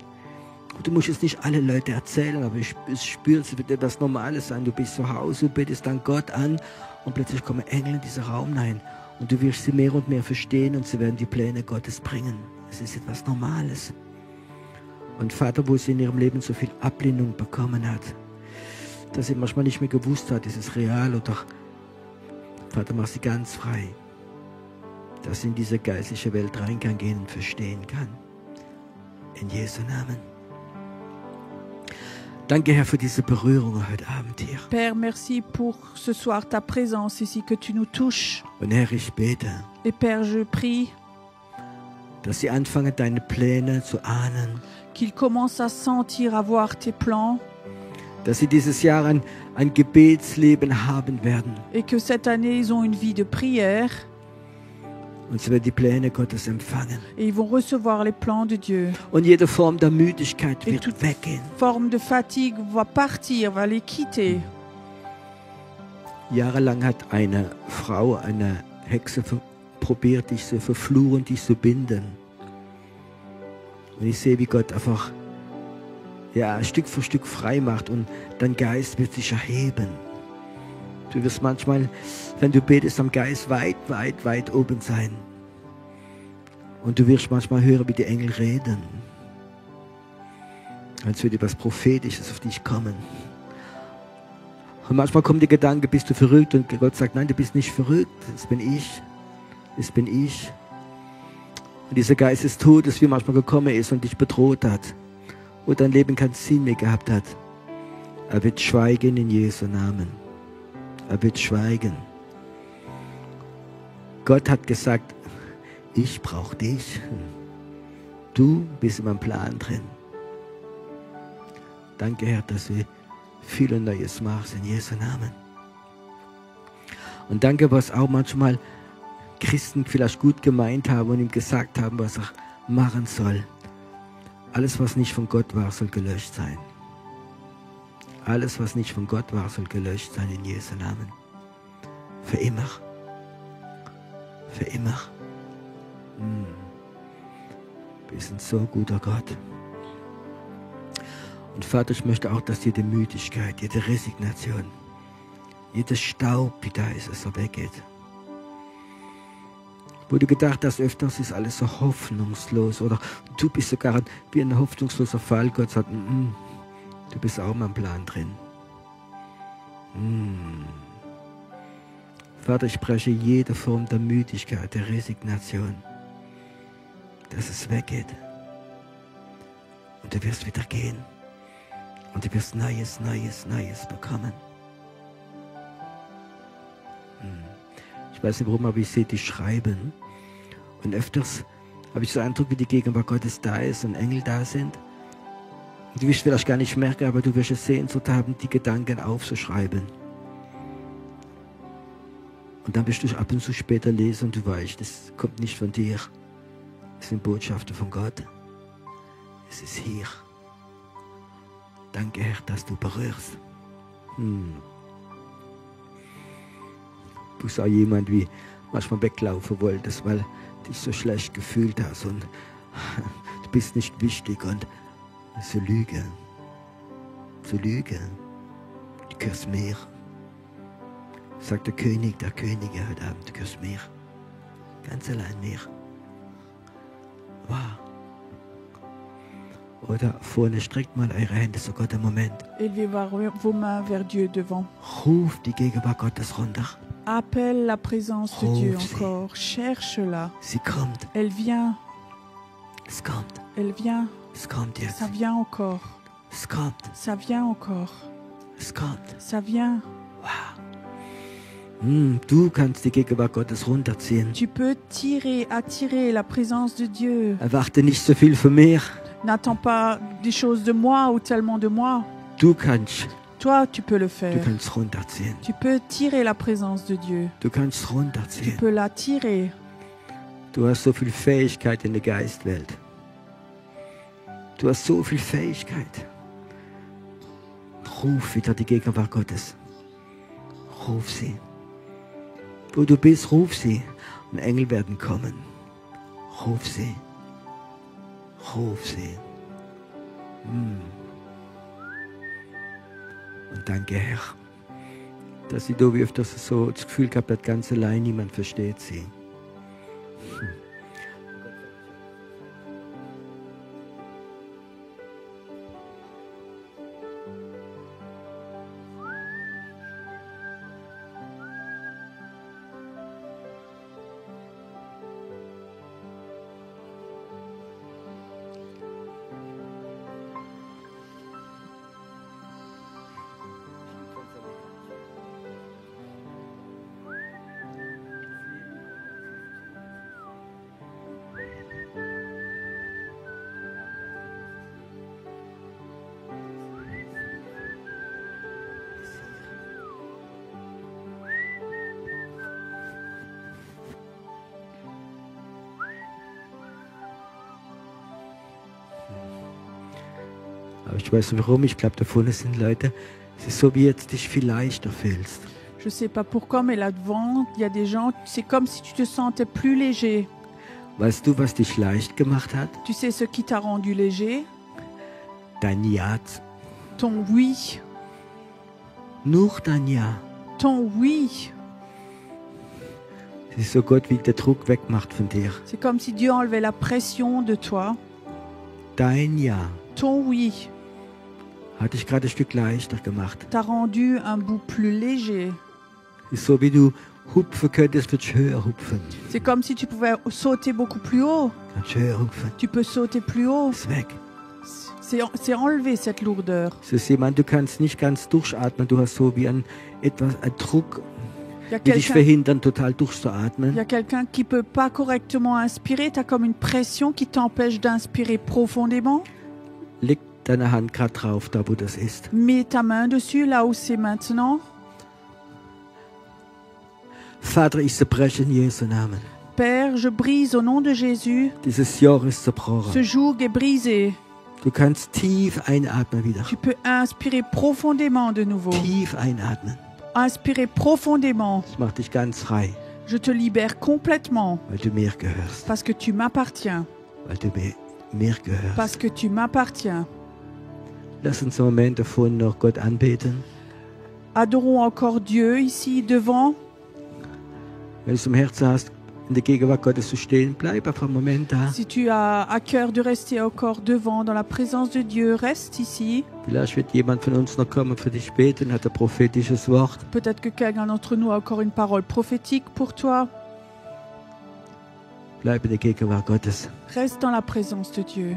Und du musst es nicht alle Leute erzählen, aber ich spüre, es wird etwas Normales sein. Du bist zu Hause, du betest dann Gott an und plötzlich kommen Engel in diesen Raum rein. Und du wirst sie mehr und mehr verstehen und sie werden die Pläne Gottes bringen. Es ist etwas Normales. Und Vater, wo sie in ihrem Leben so viel Ablehnung bekommen hat, dass sie manchmal nicht mehr gewusst hat, ist es real oder Vater, mach sie ganz frei, dass sie in diese geistliche Welt rein kann gehen und verstehen kann. In Jesu Namen. Danke, Herr, für diese Berührung heute Abend hier. Père, merci pour ce soir ta présence ici, que tu nous touches. Und Herr, ich bete, Et Père, je prie dass sie anfangen, deine Pläne zu ahnen, qu'ils commencent à sentir, à voir tes plans, dass sie dieses Jahr ein Gebetsleben haben werden. et que cette année, ils ont une vie de prière, Und sie werden die Pläne Gottes empfangen. et ils vont recevoir les plans de Dieu. Und jede Form der Müdigkeit Et wird toute weggehen. forme de fatigue va partir, va les quitter. Jahrelang hat eine Frau, eine Hexe probiert, dich zu verfluchen, dich zu binden. Und ich sehe, wie Gott einfach Stück für Stück frei macht und dein Geist wird sich erheben. Du wirst manchmal, wenn du betest, am Geist weit, weit, weit oben sein. Und du wirst manchmal hören, wie die Engel reden. Als würde etwas Prophetisches auf dich kommen. Und manchmal kommt der Gedanke, bist du verrückt? Und Gott sagt, nein, du bist nicht verrückt. Das bin ich. Das bin ich. Und dieser Geist des Todes, wie manchmal gekommen ist und dich bedroht hat. Wo dein Leben keinen Sinn mehr gehabt hat. Er wird schweigen in Jesu Namen. Er wird schweigen. Gott hat gesagt, ich brauche dich. Du bist in meinem Plan drin. Danke, Herr, dass du viel Neues machst in Jesu Namen. Und danke, was auch manchmal Christen vielleicht gut gemeint haben und ihm gesagt haben, was er machen soll. Alles, was nicht von Gott war, soll gelöscht sein. Alles, was nicht von Gott war, soll gelöscht sein in Jesu Namen. Für immer. Für immer. Wir sind so guter Gott. Und Vater, ich möchte auch, dass jede Müdigkeit, jede Resignation, jeder Staub, wie da ist, so weggeht. Wo du gedacht hast, öfters ist alles so hoffnungslos oder du bist sogar wie ein hoffnungsloser Fall. Gott sagt, du bist auch mal im Plan drin. Vater, ich spreche jede Form der Müdigkeit, der Resignation, dass es weggeht. Und du wirst wieder gehen. Und du wirst Neues bekommen. Ich weiß nicht warum, aber ich sehe dich schreiben. Und öfters habe ich so einen Eindruck, wie die Gegenwart Gottes da ist und Engel da sind. Und du wirst vielleicht gar nicht merken, aber du wirst es Sehnsucht haben, die Gedanken aufzuschreiben. Und dann wirst du ab und zu später lesen und du weißt, das kommt nicht von dir. Es sind Botschaften von Gott. Es ist hier. Danke, Herr, dass du berührst. Du bist auch jemand, wie manchmal weglaufen wolltest, weil du dich so schlecht gefühlt hast und du bist nicht wichtig und so Lüge. So Lüge. Du gehörst mir. Sagt der König der Könige heute Abend, du gehörst mir. Ganz allein mir. Wow. Oder vorne streckt mal eure Hände, so Gott im Moment. Élevez vos mains vers Dieu devant. Ruf die Gegenwart Gottes runter. Appelle la présence de Dieu Ruf sie. encore. Cherche-la. Sie kommt. Elle vient. Es kommt. Elle vient. Es kommt jetzt. Ça vient encore. Es kommt. Ça vient encore. Es kommt. Ça vient. Du kannst die Gegenwart Gottes runterziehen. Tu peux attirer la présence de Dieu. Erwarte nicht so viel von mir. N'attends pas des choses de moi ou tellement de moi. Du kannst. Toi, tu peux le Du faire. kannst runterziehen. Tu peux tirer la présence de Dieu. Du kannst Tu runterziehen. peux la tirer. Du hast so viel Fähigkeit in der Geistwelt. Du hast so viel Fähigkeit. Ruf wieder die Gegenwart Gottes. Ruf sie. Wo du bist, ruf sie. Und Engel werden kommen. Ruf sie. Ruf sie. Und danke, Herr, dass sie da wie öfters so das Gefühl gehabt hat, ganz allein, niemand versteht sie. Aber ich weiß nicht warum, ich glaube, da vorne sind Leute, es ist so, wie jetzt dich viel leichter fühlst. Je sais pas pourquoi, mais là devant, il y a des gens, c'est comme si tu te sentais plus léger. Weißt du, was dich leicht gemacht hat? Tu sais ce qui t'a rendu léger? Dein Ja. Ton oui. Nur dein Ja. Ton oui. Es ist so, Gott will den Druck wegmacht von dir. C'est comme si Dieu enlevait la pression de toi. Dein Ja Ton oui hat dich gerade ein Stück leichter gemacht. t'a rendu un bout plus léger. Es ist so, wie du hupfen könntest, würdest du höher hupfen. C'est comme si tu pouvais sauter beaucoup plus haut. Kannst höher hupfen. Tu peux sauter plus haut. Ist weg. C'est enlever cette lourdeur. Es ist jemand, du kannst nicht ganz durchatmen. Du hast so wie ein Druck, Il y a die dich quelqu'un verhindern, total durchzuatmen. il y a quelqu'un qui peut pas correctement inspirer. Tu as comme une pression qui t'empêche d'inspirer profondément. Leg deine Hand gerade drauf, da wo das ist. Mets ta main dessus, là où c'est maintenant. Vater, ich zerbreche in Jesu Namen. Père, je brise au nom de Jésus. Dieses Joch ist zerbrochen. Ce joug est brisé. Du kannst tief einatmen wieder. Tu peux inspirer profondément de nouveau. Tief einatmen. Inspirer profondément. Das macht dich ganz frei, Je te libère complètement weil du mir gehörst. parce que tu m'appartiens. Weil du mir gehörst. Parce que tu m'appartiens. Lass uns einen Moment davon noch Gott anbeten. Adorons encore Dieu ici devant. Wenn du es im Herzen hast, in der Gegenwart Gottes zu stehen, bleib einfach einen Moment da. Si tu as à cœur de rester encore devant, dans la présence de Dieu, reste ici. Vielleicht wird jemand von uns noch kommen für dich beten, hat ein prophetisches Wort. Peut-être que quelqu'un d'entre nous a encore une parole prophétique pour toi. Bleib in der Gegenwart Gottes. Reste dans la présence de Dieu.